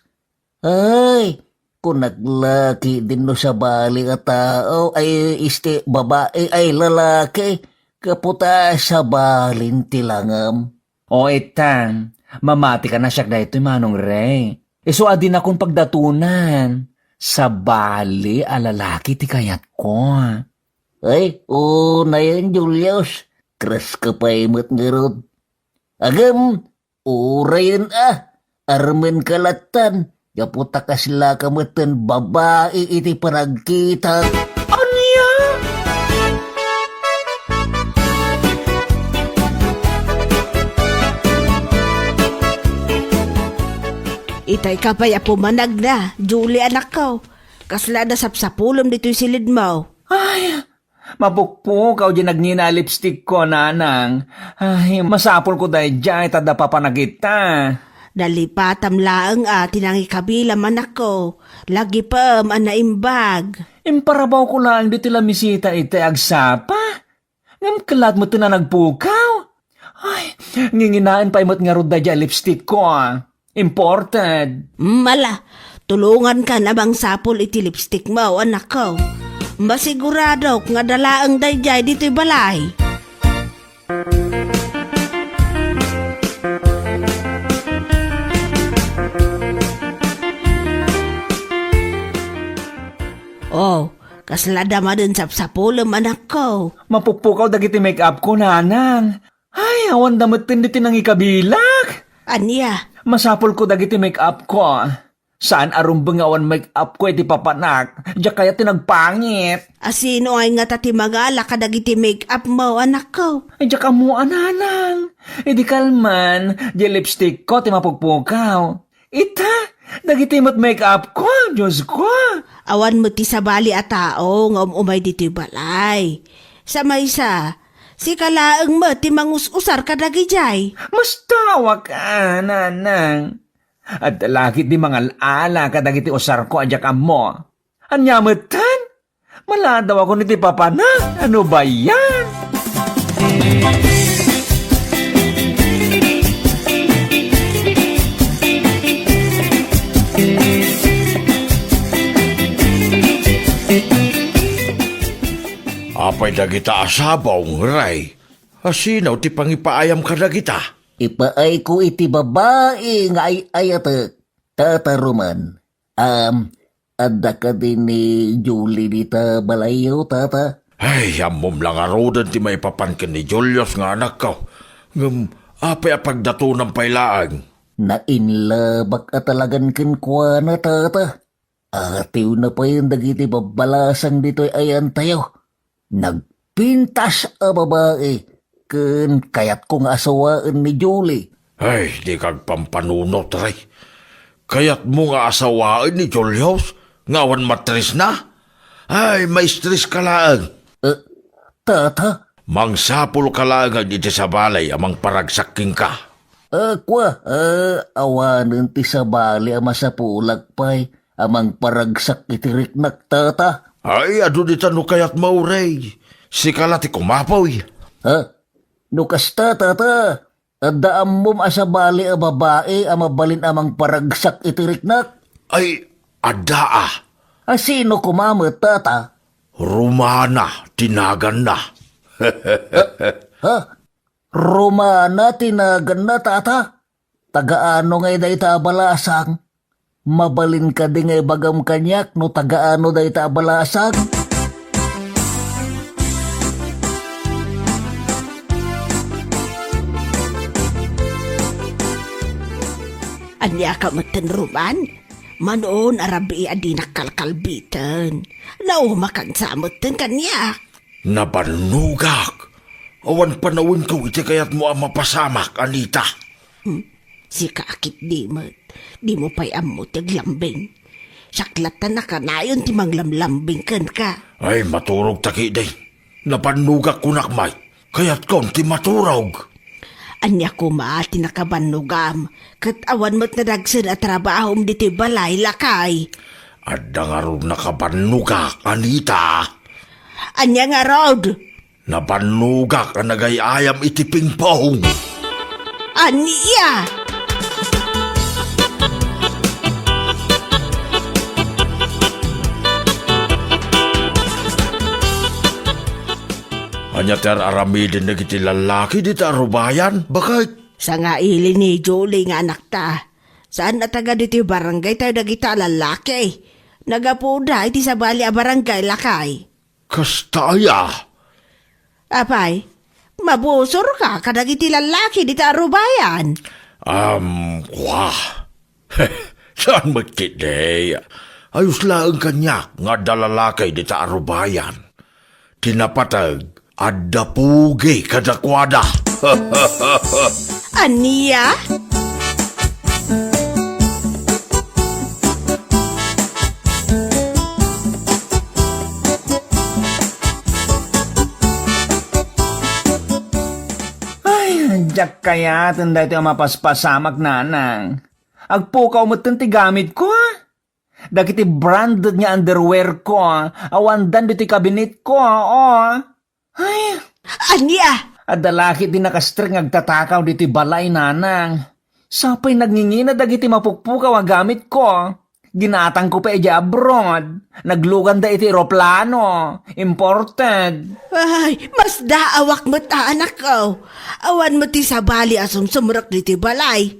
Ay, kung naglaki din no sa bali ka tao, ay babae ay lalaki, kaputa sa balin tilangam. o etang, mamati ka na siyak na ito manong re. Iso adin akong pagdatunan. Sa bali alalaki ti kayat ko. Ay, na yan Julius. Kras ka pa imot nga rod. Agam, urayan armen kalatan. Yaputa kasla kamatan babae iti panagkita. Anya? Itay ka pa ya pumanag na, Julie anak ko. Kasla na sapsapulom dito'y silid mo. Ay, mapukpuk ka o dyan nagnina lipstick ko, nanang. Ay, masapol ko dahil dyan, tada papanagita. Nalipatam laang tinangi kabila manak ko. Lagi pa anaimbag. Imparabaw ko lang di tila misita ite agsapa. Ngam kalat mo na nagpukaw. Ay, nginginaan pa imot nga ruda dyan lipstick ko. Imported. Mala, tulungan ka na bang sapol iti lipstick mo, anak ko. Masigurado nga dalaang dayjay dito'y balay. Oh, kaslada ma din sapsapulom anak ko. Mapupukaw dagiti make-up ko, nanang. Ay, awan damutin diti nang ikabilak. Anya, Masapol ko dagiti make-up ko. Saan arumbang awan make-up ko iti papanak. Diya kaya tinagpangit. asino ay nga tati magala kadagiti make-up mo, anak ko. Ay, diya ka mo, ananang. Idi kalman, diya lipstick ko, ti mapugpukaw. Ita, dagiti mo't make-up ko, Diyos ko. Awan mo ti sabali a tao nga umay dito'y balay. Sa maysa, si kalaang mo ti mangus-usar kadagi jay. Mas tawa ka, nanang. At lagi di mga ala kadagiti usar ko, adya ka mo. Anyamatan? Maladaw ako niti papana. Ano ba yan? Apay dagita asabaw ray. Asinaw ti pangipaayam ka dagita. Ipaay ko iti babae nga ay ayatek. Tata Roman. Adda ka din ni Julie dita balayo, tata. Ay, amom lang arodan ti may papankin ni Julius nga anak ko. Apay apagdato ng pailaan. Na inlabak at talagan kinkwa na tata. Atiw na pa yung dagiti babalasang dito'y ayan tayo. Nagpintas a babae. Ken kayat kong asawaan ni Julie. Ay, di kag pampanunot, ray. Kayat mo nga asawaan ni Julius, ngawan matris na. Ay, may stress ka lang. Tata? Mangsapul ka lang dito sa balay amang paragsaking ka. Awanan ti sa bali ama sa pulag pa'y amang paragsak itiriknak tata. Ay, ado dito no kayat mauray. Si kalati kumapoy. Nukas tata. Daam mo sa bali a babae amabalin amang paragsak itiriknak. Ay, adaa. Sino kumamot tata? Rumana, tinagan na. Romana tinagan na tata. Tagaano ngay day balasang. Mabalin ka di ngay bagam kanyak no tagaano day balasang. Anya ka matan Roman? Manoon arabi adi nakalkalbitan. Naumakan sa matan kanya. Nabanugak. Awan panawin ko iti kayat mo ang mapasamak, Anita. Si kaakit di mo. Di mo pa'y amot yaglambing. Saklatan na ka na yun timang lamlambing kan ka. Ay, maturog taki day. Nabanugak kunakmay. Kayat konti maturog. Anya ko maati nakabanugam. Kat awan mo't nadagsan at trabahom diti balay lakay. Adda nga ron nakabanugak, Anita. Anya nga rod. Nabanugak ang nagayayam iti pingpong. Anya! Anya ter aramidin na kiti lalaki di tarubayan? Bakit? Sa nga ili ni Julie nga anak ta. Saan na taga diti barangay tayo dagita lalaki? Nagapuda iti sa bali a barangay lakay. Kastaya. Apay, mabusor ka kadagiti lalaki diti arubayan. Wah. Saan magkiday? Ayos lang kanya nga dalalakay di tarubayan. Tinapatag. Adda pugi kadakwada. Aniya? Diyak kaya tanda ito ang mapaspasamak nanang. Agpukaw mo ti gamit ko. Dagiti branded nga underwear ko. Awandan dito kabinet ko. Ay, Anya? adalaki din nakastring agtatakaw dito balay nanang. Sapay nagngingina dagiti mapukpukaw ang gamit ko. Ginatang ko pa abroad. Naglugan da iti eroplano. Imported. Ay, mas daawak mo ta anak ko. Awan mo ti sa bali asum sumurok diti balay.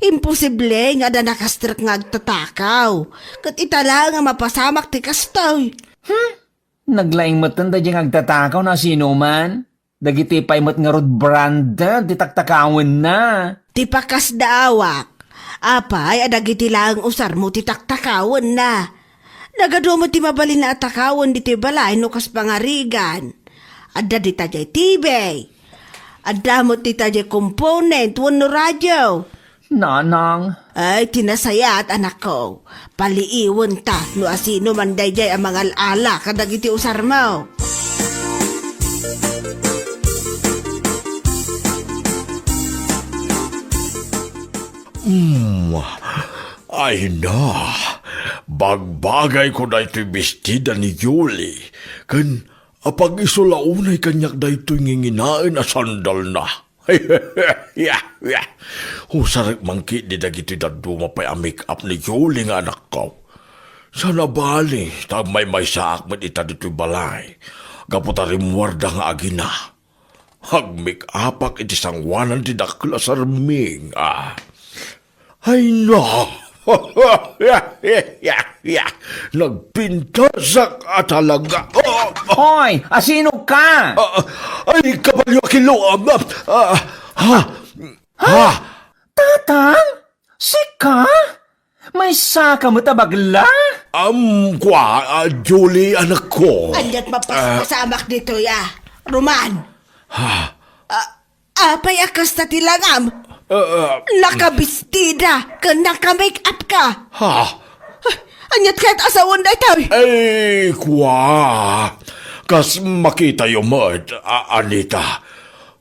Imposible nga da nakastrak nga agtatakaw. Kat itala nga mapasamak ti kastoy. Naglaing matanda diyang agtatakaw na sino man. Dagiti pay mat nga rod branded, ditaktakawin na. Ti pakas daawak. Apay, adagiti lang usar mo ti taktakawon na. Nagado mo ti mabalin na atakawon diti balay no kas pangarigan. Adda di tajay tibay. Adda mo ti tajay component wano radyo. Nanang, Ay, tinasayat anak ko. Paliiwan ta no asino man dayjay ang mga ala kadagiti usar mo. Ay na, bagbagay ko na ito'y bestida ni Julie. Kan, apag isulaunay kanyak na ito'y nginginain a sandal na. Husarik mangki di dagiti daduma pa'y a make-up ni Julie nga anak ko. Sana bali, tagmay may saak man ita dito'y balay. Gaputarim warda nga agina. Hag-make-upak iti sangwanan di dakla sarming, Ay no! Nagpintasak at talaga. hoy, asino ka? Ay, kabalyo kilo. Ha? Tatang? Sika? May saka mo tabagla? Julie, anak ko. Anyat mapasamak dito ya. Roman. Ha? Apay akas na tilangam. Nakabistida ka, naka-make up ka. Ha? Anyat kahit asawan na ito. Kas makita yung mod, Anita.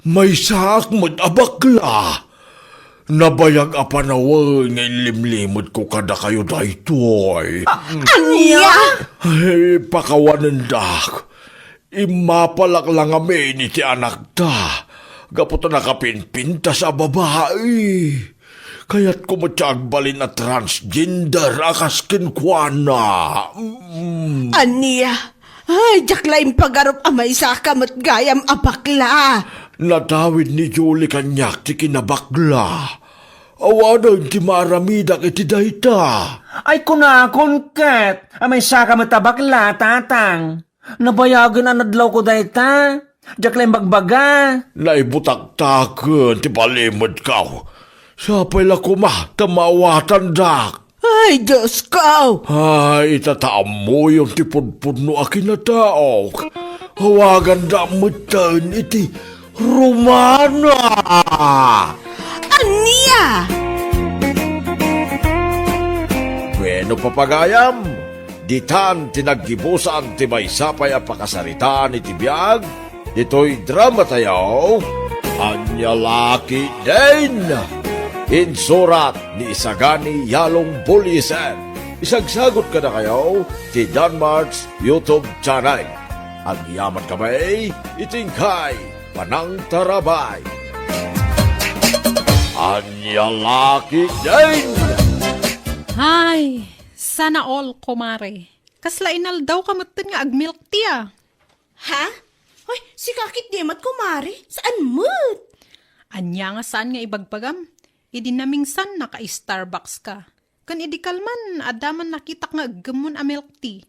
May sak mod abakla. Nabayag apanawag ng limlimod ko kada kayo daytoy. Anya? Ay, pakawanan dak. Imapalak lang amin iti anak ta. Gaputo nakapinpinta sa babae. Kaya't kumatiyagbalin na transgender akas kinkwana. Anya? Ay, jaklain pagarup amay sakamot gayam abakla. Natawid ni Julie kanyak ti kinabakla. Awanan ti maramidak iti dayta. Ay kunakon ket, may saka mo tabagla, tatang. Nabayagan na nadlaw ko dayta. Diyak lang bagbaga. Naibutak-takan ti palimod ka. Sapay la kuma, tamawatan dak. Ay, Diyos ko! Ay, itataam mo yung tipod-pod no akin na tao. Hawagan da mo tan iti Romana. Anya? Bueno, papagayam, ditan tinaggibusan ti may sapay a pakasaritaan iti biyag, ito'y drama tayo, Anya Laki din. Insurat ni Isagani Yalong Bulisan. Isagsagot ka na kayo ti Danmarks YouTube channel. Ang yaman kamay, itingkay, panang tarabay. Anya Laki din. Ay, sana all, kumare. Kasla inaldaw ka matan nga ag-milk tea. Ha? Hoy, si kakit di mat kumari. Saan mo't? Anya nga saan nga ibagpagam? Idi namingsan naka-Starbucks ka. Kan idi kalman, adaman nakitak nga gamon a milk tea.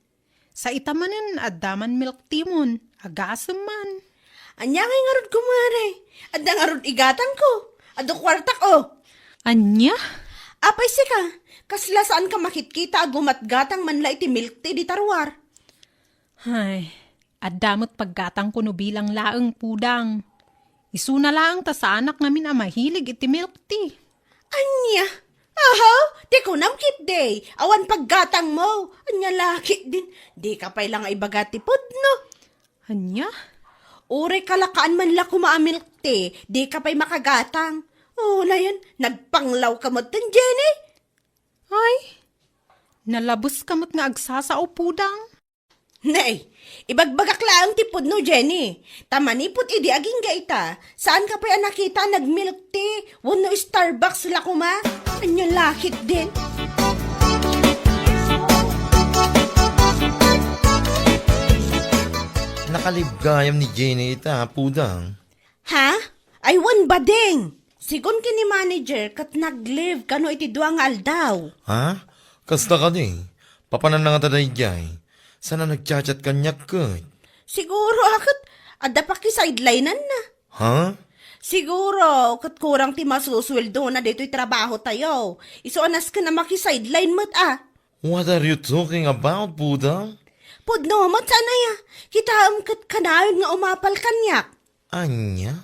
Sa itamanin, adaman milk tea mon. Agasam man. Anya nga nga rod kumari. Adda nga rod igatang ko. Addo kwartak o. Anya? Apay sika, kasla saan ka makitkita agumatgatang manla iti milk tea di tarwar. Ay, adamot paggatang ko no bilang laeng pudang. Isuna lang ta sa anak namin a mahilig iti milk tea. Anya? Ahaw, di ko namkit day. Awan paggatang mo. Anya laki din. Di ka pa'y lang ibagatipod, no? Anya? Ure kalakaan man la kumaamilk te. Di ka pa'y makagatang. Oh, na yan. Nagpanglaw ka mo din, Jenny. Ay, nalabos kamot nga agsasao pudang. Nay, ibagbagak lang tipod no, Jenny. Tamanipod idi aging gaita. Saan ka pa nakita nagmilk tea? Wano Starbucks la kuma? Anya lakit din. Nakalibgayam ni Jenny ita, pudang. Ha? Ay wan badeng. Sigon kini manager kat nag-live kano iti duang aldaw. Ha? Kasta ka di. Papanan na nga taday jay. Sana nagchat-chat kanyak ka. Siguro akit adda pa ki sidelinean na. Ha? Siguro, kat kurang ti masusweldo na dito'y trabaho tayo. Isuanas ka na maki-sideline mo't ah. What are you talking about, pudang? Pudno, mat sana ya. Kita kat kanayon nga umapal kanyak. Anya?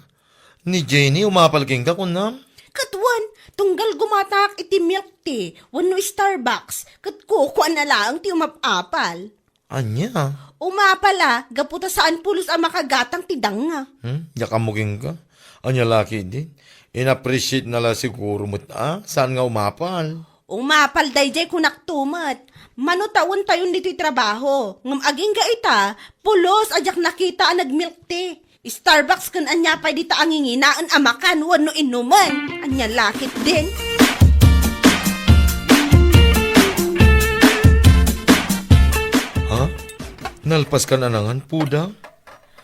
Ni Jenny, umapalking ka kunam? Katwan, tunggal gumatak iti milk tea, wano Starbucks, kat kukuan na lang ti umapapal. Anya? Umapala, gaputa saan pulos ang makagatang tidang nga. Yakamuging ka? Anya laki din. In-appreciate na la siguro mo't saan nga umapal? Umapal dayjay kunak tumat. Manutawon tayon dito'y trabaho. Ngam aging gaita, pulos ajak nakita ang nagmilk tea. Starbucks kan anya pa dita ang inginaan amakan wano inuman. Anya lakit din. Ha? Nalpas ka na nangan, pudang?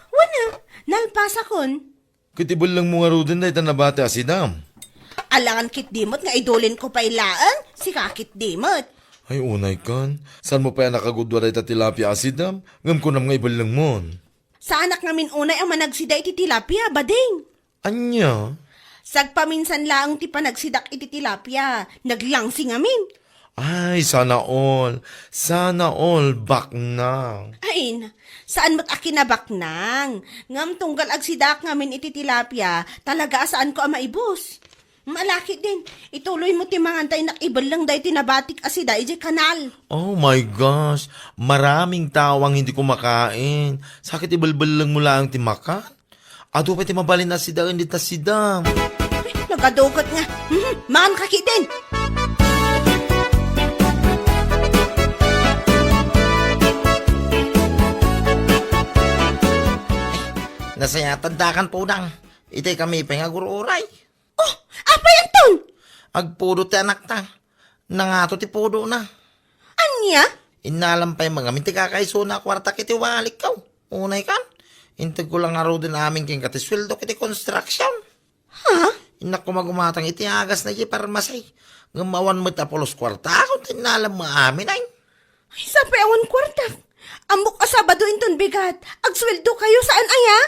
Wana, nalpasa kon. Kitibol lang mo nga rudin na ita nabate asidam. Alangan kit dimot nga idolin ko pa ilaang, si kakit dimot. Ay, unay kan. Saan mo pa yan nakagudwa ita tilapia asidam? Ngam ko nam nga ibal lang mon. Sa anak namin unay ang managsida iti tilapia, bading. Anya? Sagpaminsan lang ti panagsidak iti tilapia. Naglangsing amin. Ay, sana all, back na. Ay, saan mo't akinabak nang? Ngam tunggal agsidak ngamin iti tilapia, talaga saan ko ang maibos? Malaki din. Ituloy mo ti mangantay nakibal lang dahi tinabatik asida iti kanal. Oh my gosh, maraming tawang hindi kumakain. Sakit ibalbal lang mula ang timakan. Ado pa ti mabalin na sida, hindi ta sida. Ay, nagadugot nga. Maan kakitin. Nasaya tandakan po nang. Itay kami pengagururay. Oh, apa yan ton? Agpudo ti anak ta. Nangato ti pudo na. Anya? Inalampay mga minti kakaiso na kwarta kiti walik kaw. Unay kan. Intag ko lang araw din amin king katisweldo kiti construction. Ha? Inak ko magumatang iti agas na iti parmasay. Ngamawan mo tapolos kwarta ako tinalam mo amin ay. Ay, sa peawan kwarta. Amok asabado inton bigat. Agsweldo kayo saan aya?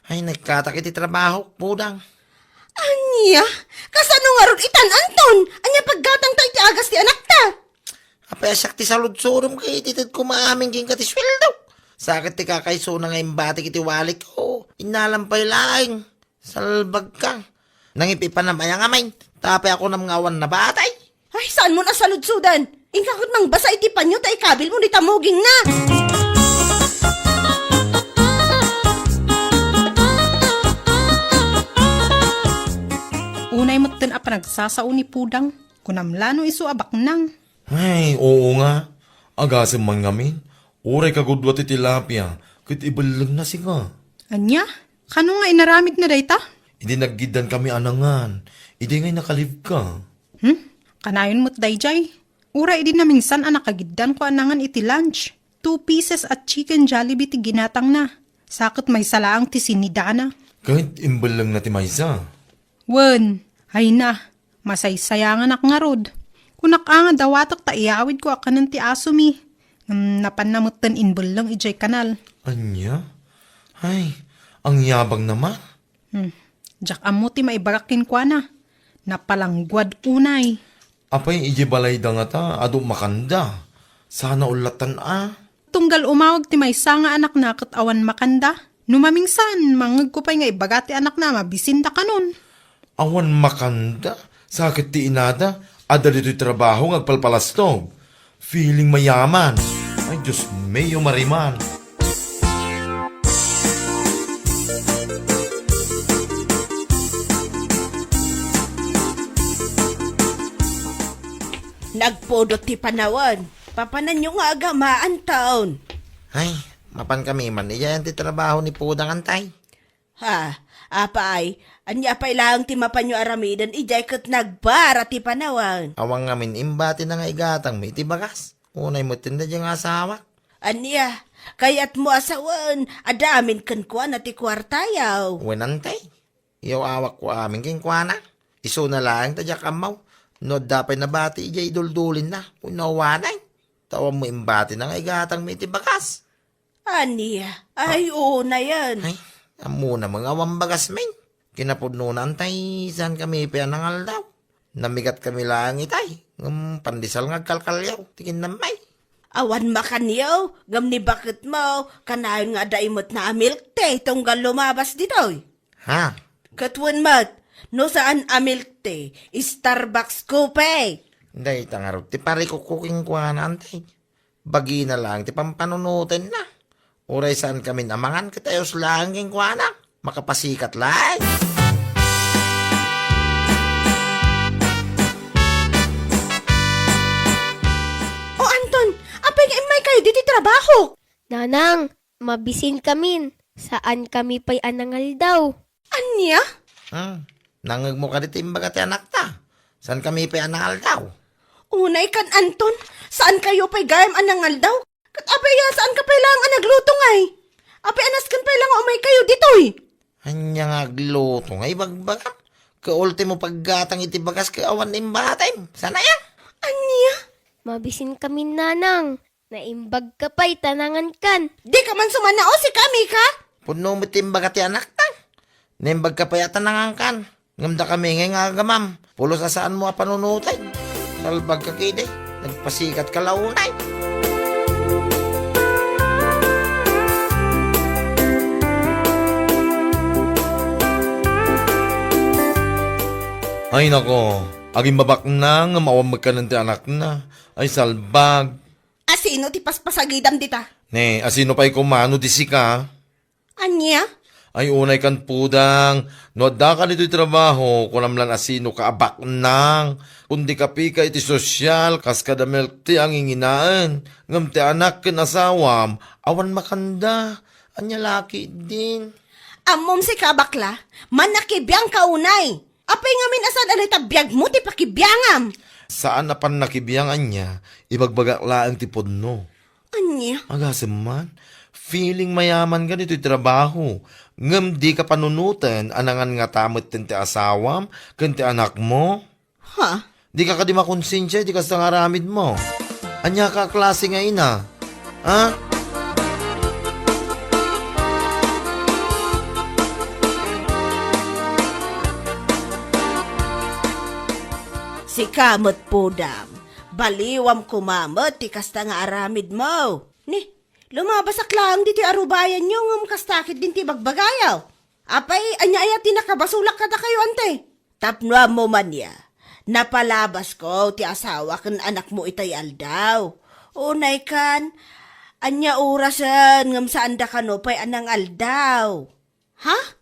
Ay nagkatak iti trabaho pudang. Anya? Kasano nga ron itan, Anton? Anya paggatang tayo ti agas ti anak ta? Apesak ti saludsurum kay ititid ko maamin king katisweldo. Sakit ti kakaiso na ngayon bati kiti walik ko. Inalampay laing. Salbag ka. Nangipi pa naman ang amay. Tapay ako ng mga awan na batay. Ay, saan mo nasaludsudan? Ingkakot mang basa iti panyo tayo kabil mo ni tamuging na. Unay mo't din apa nagsasao ni Pudang. Kunamlano iso abak nang. Ay, oo nga. Agasem man ngamin. Uray kagudwa ti tilapia. Kit ibalag na siga. Anya? Kano nga inaramid na dayta? Hindi naggidan kami anangan. Hindi ngay nakalib ka. Kanayon mo't dayjay. Ura idi na minsan nakagiddan ko anangan iti lunch. 2 pieces at chicken Jollibee ti ginatang na. Sakit may salaang ti sinidana. Kahit imbalang na ti Maysa. Wen, ay na. Masaysayangan ak nga rod. Kunak nga dawatak ta iawid ko akanan ti asumi. Napanamutan inbol lang ijay kanal. Anya? Ay, ang yabang naman. Jak amo ti maibarakin kwa na. Napalangguad unay. Apay ijibalay da nga ta, ado makanda. Sana ulatan Tunggal umawag ti maysa nga anak na kat awan makanda. Numamingsan, mangag ko pa'y nga ibagati anak na mabisinda kanon. Awan makanda. Sakit ti inada. Ada dito'y trabaho ngagpalpalastog. Feeling mayaman. Ay, Diyos mayo mariman. Nagpudot ti panawan. Papanan nyo nga agamaan taon. Ay, mapan kami man. Iyan ti trabaho ni pudang antay. Ha, apay. Anya pa'y lang ti mapanyo aramidan. Ijay kat nagbara ti panawan. Awang ngamin imbati na nga igatang may tibagas. Unay mo tinda diyang asawa. Anya, kayat mo asawan. Adamin kan kwa na ti kwartayaw. Wenantay. Iyaw awak ko amin king kwana. Iso na lang tadyak amaw. No dapay na bati ijay duldulin na. Unawanay. Tawang mo imbati na nga igatang may tibagas. Anya, ay oo na yan. Ay, amo na mga wambagas men. Kinapudno na antay, saan kami pianangal daw. Namigat kami lang itay. Pandisal nga kalkalyaw, tingin na may. Awan makanyaw, gam ni bakit mo, kanayon nga daimot na milk tea, tunggal lumabas ditoy. Ha? Katwan mat, no saan a milk tea, Starbucks coupe. Day, tangarot, ti pari ko cooking kwa na antay. Bagi na lang, ti pampanunutin na. Uray saan kami namangan, kitayos lang king kwa na. Makapasikat lang. O Anton, apay nga imay kayo diti trabaho. Nanang, mabisin kamin. Saan kami pa'y anangal daw? Anya? Nangag mo ka dito imbaga ti anak ta. Saan kami pianangal daw? Unay kan Anton, saan kayo pa'y gayam anangal daw? Kat apay ya, saan ka pa'y lang anagluto ngay? Apay anas kan pa'y lang umay kayo ditoy. Anya nga gluto nga ibagbaga. Kaultimo paggatang iti bagas kaawan imbatay. Sana yan? Anya? Mabisin kamin, nanang. Naimbag ka pa'y tanangan kan. Di ka man sumanao si kami ka? Puno mo timbaga ti anak ta. Naimbag ka pa yata nangangkan. Ngamda kami ngay nga gamam. Pulos asaan mo panunutan. Salbag ka kide. Nagpasikat ka launay. Ay nako, aging babak na nga mawamag ka ng ti anak na. Ay salbag. Asino ti paspasagidam dita? Ne, asino pa'y kumano di sika? Anya? Ay unay kan pudang, no da ka nito'y trabaho, kunamlan asino ka abak nang, kundi ka pika iti sosyal, kas kadamel ti ang inginaan, ngam ti anak ken asawam, awan makanda, anya laki din. Amom si kabakla, manakibiyang kaunay. Apay nga minasan alay tabiyag mo ti pakibiyangam. Saan na pan nakibiyangan niya, ibagbagak laang ti podno. Anya? Agasem man, feeling mayaman ka nito'y trabaho, ngam di ka panunutan, anangan nga tamot ti asawam, ken ti anak mo. Ha? Di ka di makonsensya, di ka sa ngaramid mo. Anya ka klase nga ina. Ha? Si kamot pudam. Baliwam kumamot ti kasta nga aramid mo. Ni, lumabasak lang di ti arubayan nyo ngam kastakit din ti bagbagayaw. Apay, anya aya ti nakabasulak kada kayo ante. Tapnoa mo man ya. Napalabas ko ti asawa kan anak mo itay aldaw. Unay kan, anya orasan ngam saan da kanopay anang aldaw. Ha?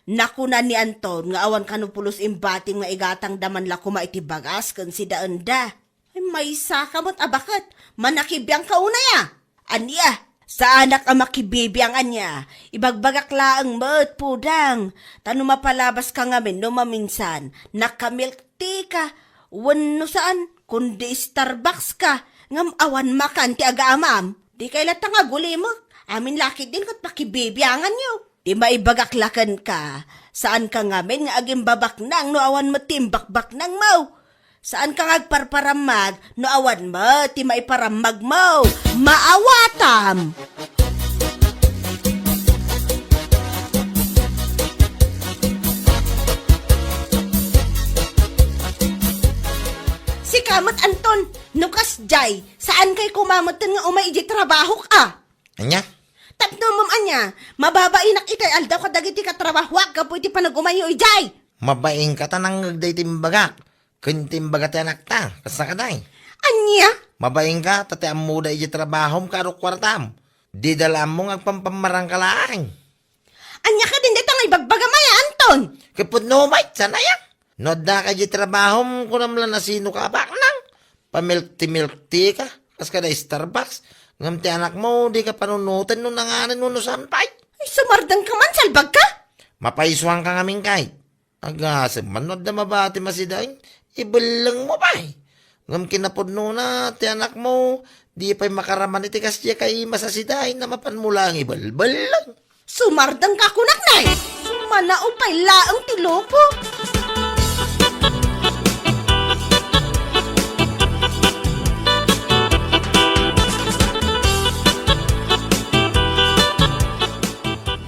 Nakunan ni Anton nga awan kanupulos imbating nga igatang daman la kuma iti bagas kan si daenda. Ay may sakamot abakat, manakibiyang kaunaya. Anya, sa anak ang makibibiyang anya, ibagbagak laang mo't pudang. Tano mapalabas ka ngamin no maminsan, nakamilk tea ka, wano saan, kundi Starbucks ka, ngam awan makan ti agaamam. Di kay latang aguli mo, amin lakit din kat pakibibiyangan nyo. Di maibagaklakan ka, saan ka ngamin nga aging babak nang no awan mo timbakbak nang mo. Saan ka ngagparparamag no awan mo ti maiparamag mo. Maawatam! Si Kamot Anton, nukas jay, saan kay kumamotan nga umay iji trabaho ka? Anya? Tapno mom anya, mababainak itay aldaw kadagiti katrabahwag ka po iti panagumayo ijay. Mabaing ka tanang nagday timbaga. Kun timbaga ti anak ta, kasa ka day. Anya? Mabaing ka, tate amuda iji trabahom karo kwartam. Di dalam mo ngagpampamarang kalaang. Anya ka din ditang ibagbagamaya, Anton. Kapag no might, sana yan. No da ka iji trabahom, kunamlan na sino ka bak nang. Pamilk ti ka, kas ka day Starbucks. Ngam ti anak mo, di ka panunutan nung nanganan nung sampay. Ay, sumardang ka man, salbag ka. Mapaiswang ka ngamin kahit. Agasam, manod na mabati masidain, ibalang mo pa eh. Ngam kinapod no na, ti anak mo, di pa'y makaraman iti kasya kay masasidain na mapanmula ang ibalbal lang. Sumardang ka kunak na eh. Sumanao pa'y laang tilopo.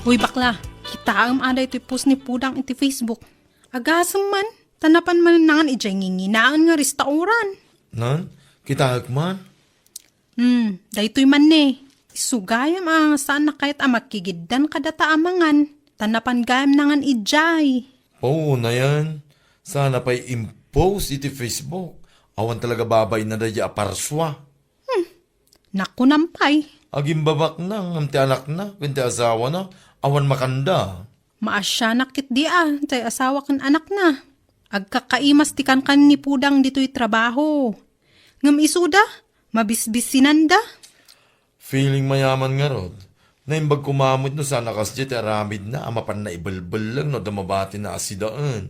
Uy bakla, kita am aday ito'y post ni Pudang iti Facebook. Agasam man, tanapan man nangan ijay nginginaan nga restauran. Nan, kita man. Daytoy man ne. Isugayam ang saan na kahit makigiddan kadata amangan. Tanapan gayam nangan ijay. Oo na yan. Sana pa'y impose iti Facebook. Awan talaga babay na dadya aparswa. Naku nampay. Aging babak na, ngam ti anak na, kunti asawa na, awan makanda. Maasya nakit di tay asawa kan anak na. Agkakaimas ti kan ni Pudang dito'y trabaho. Ngam isuda, mabisbisinan da. Feeling mayaman nga rod. Naimbag kumamot no sana kasya ti aramid na, amapan na ibalbal lang no damabati na asidaan.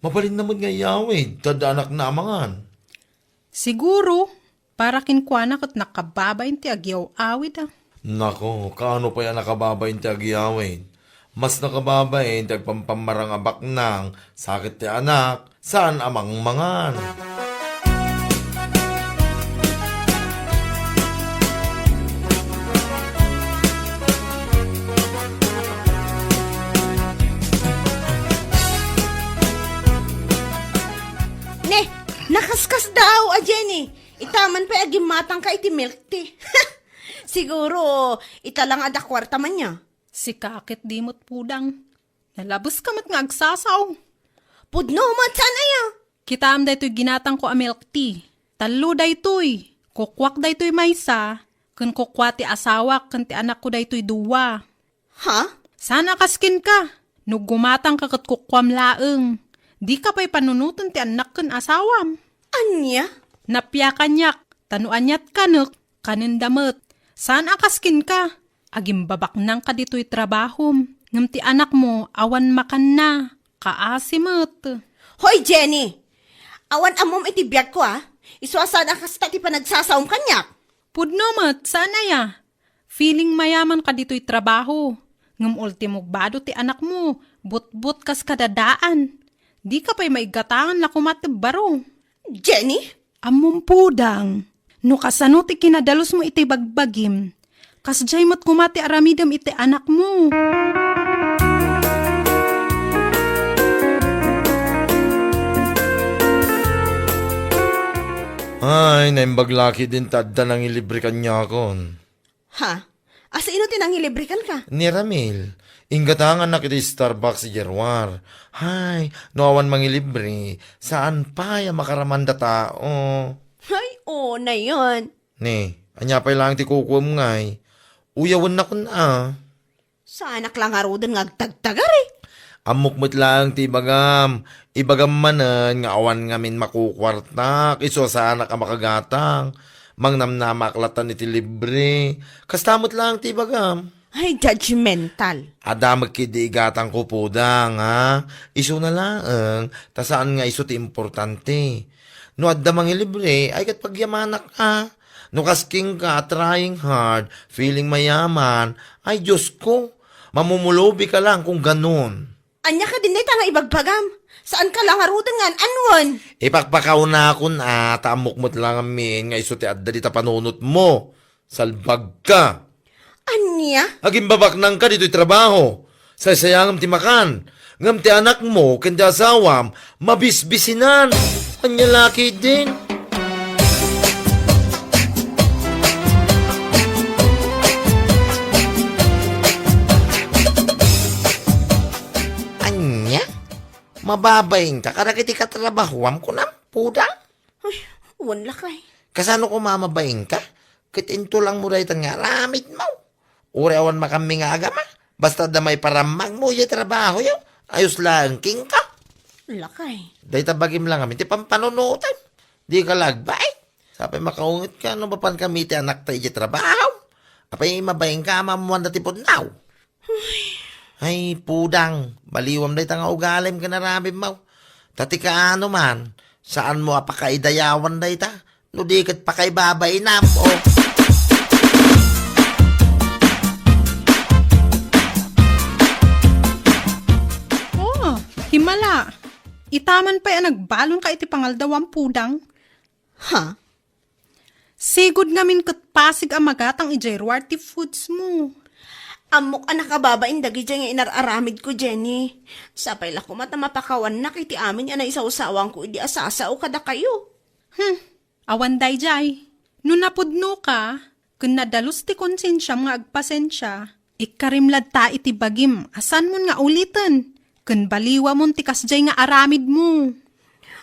Mabalin naman nga yawid, tada anak na amangan. Siguro, para kinkwana kat nakababayin ti agyaw awid Nako, kaano pa yan nakababayin ti agyawid? Mas nakababayin ti agpampamarang abak nang sakit ti anak, saan amang mangan? Kaskas daw, Jenny. Itaman pa agim matang ka iti milk tea. Siguro, ita lang ada kwarta man niya. Si kakit dimot pudang. Nalabos ka mat nga agsasaw. Pudno mat sana ya. Kita am daytoy ginatang ko a milk tea. Talo daytoy. Kukwak daytoy maysa. Kun kukwa ti asawa kun ti anak ko daytoy duwa. Ha? Sana kaskin ka. No gumatang ka kat kukwam laeng. Di ka pa'y panunutan ti anak kun asawam. Anya? Napya kanyak. Tanuanyat kanuk. Kanindamet. Sana kaskin ka. Agim babak nang ka dito'y trabahom. Ngam ti anak mo awan makan na. Kaasimet. Hoy, Jenny! Awan amom iti biyag ko, Iswasan akas ti panagsasaom kanyak. Pudnomet, sana ya. Feeling mayaman ka dito'y trabaho. Ngam ultimo bado ti anak mo. But-but kas kadadaan. Di ka pa'y maigatangan na kumatibaro. Jenny? Amom pudang. No kasano ti kinadalos mo iti bagbagim. Kas jay mo't kumati aramidam iti anak mo. Ay, naimbaglaki din tadda nang ilibre kanya kon. Ha? Asa ino tinangilibrikan ka? Ni Ramil, inggatangan na kita Starbucks si Jerwar. Hay, noawan mangilibre, saan pa ya makaramanda tao? Ay, na yon. Ni, anya pa lang ti kukuam ngay. Uyawan na kun Sa anak lang arudan nga agtagtagari. Amukmut lang ti bagam. Ibagam manan nga awan ngamin makukwartak. Iso sana ka makagatang. Mang namnamaklatan iti libre. Kastamot lang ti bagam. Ay, judgmental. Ada magkidigatang ko podang, ha? Iso na lang. Tasaan nga iso ti importante. No adda mangi libre, ay kat pagyamanak ka. No kasking ka, trying hard, feeling mayaman, ay Diyos ko, mamumulobi ka lang kung ganun. Anya ka din nga ibagbagam. Saan ka lang arudan nga anwan? Ipakpakaw na ako na, tamukmot lang amin, nga iso ti adda di ta panunot mo. Salbag ka. Anya? Aging babak nang ka dito'y trabaho. Saysayangam ti makan. Ngam ti anak mo, kanda asawam, mabisbisinan. Anya laki din. Anya? Mababayin ka, karakiti katrabahuam ko na, pudang. Ay, wala kay. Kasano ko mamabayin ka? Kitinto lang mo dahi nga ramit mo. Ureawan makami nga agama. Basta damay paramang mo yung trabaho yo. Ayos lang king ka. Lakay. Dahi tabagim lang kami. Ti pampanunutan. Di ka lagbay. Sabi makaungit ka. Ano ba pan kami ti anak tayo yung trabaho? Apay mabayin ka mamuan na tipod now. Ay pudang. Baliwam dahi nga ugalim ka na rabim mo. Tati ka ano man. Saan mo apakaidayawan dahi ta? No di kat pakaibabay na mo. Himala, itaman pa yan nagbalon ka iti pangaldawang pudang. Ha? Sigod ngamin kat pasig ang magatang ijayrwar ti foods mo. Amok anak kababain dagi dyan nga inararamid ko, Jenny. Sapay la ko matamapakawan na kiti amin yan na isaw-sawang ko, idi asasaw kada kayo. Awan day jay. No napudno ka, kun nadalos ti konsensya mga agpasensya, ikarimlad ta iti bagim, asan mo nga ulitan? Kun baliwa mo ti kasjay nga aramid mo.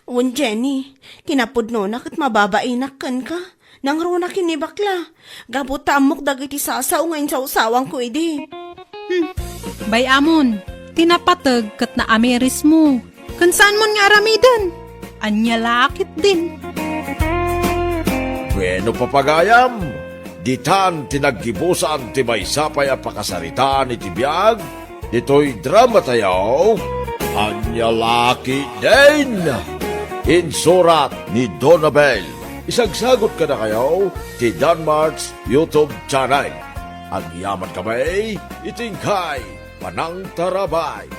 Wan, Jenny, kinapudno na kat mababainak kan ka. Nang runa kinibakla. Gabot tamok dagiti sasaw ngayon sa usawang ko, idi. Bay amon, tinapatag kat na ameris mo. Kun saan mo nga aramidan? Anya lakit din. Bueno papagayam, ditan tinaggibusan ti maysapay a pakasaritaan iti biag, dito'y drama tayaw, anya laki din. Insurat ni Donabel. Isagsagot ka na kayo ti Danmarks YouTube channel. Ang yaman kamay, itingkay, panang tarabay.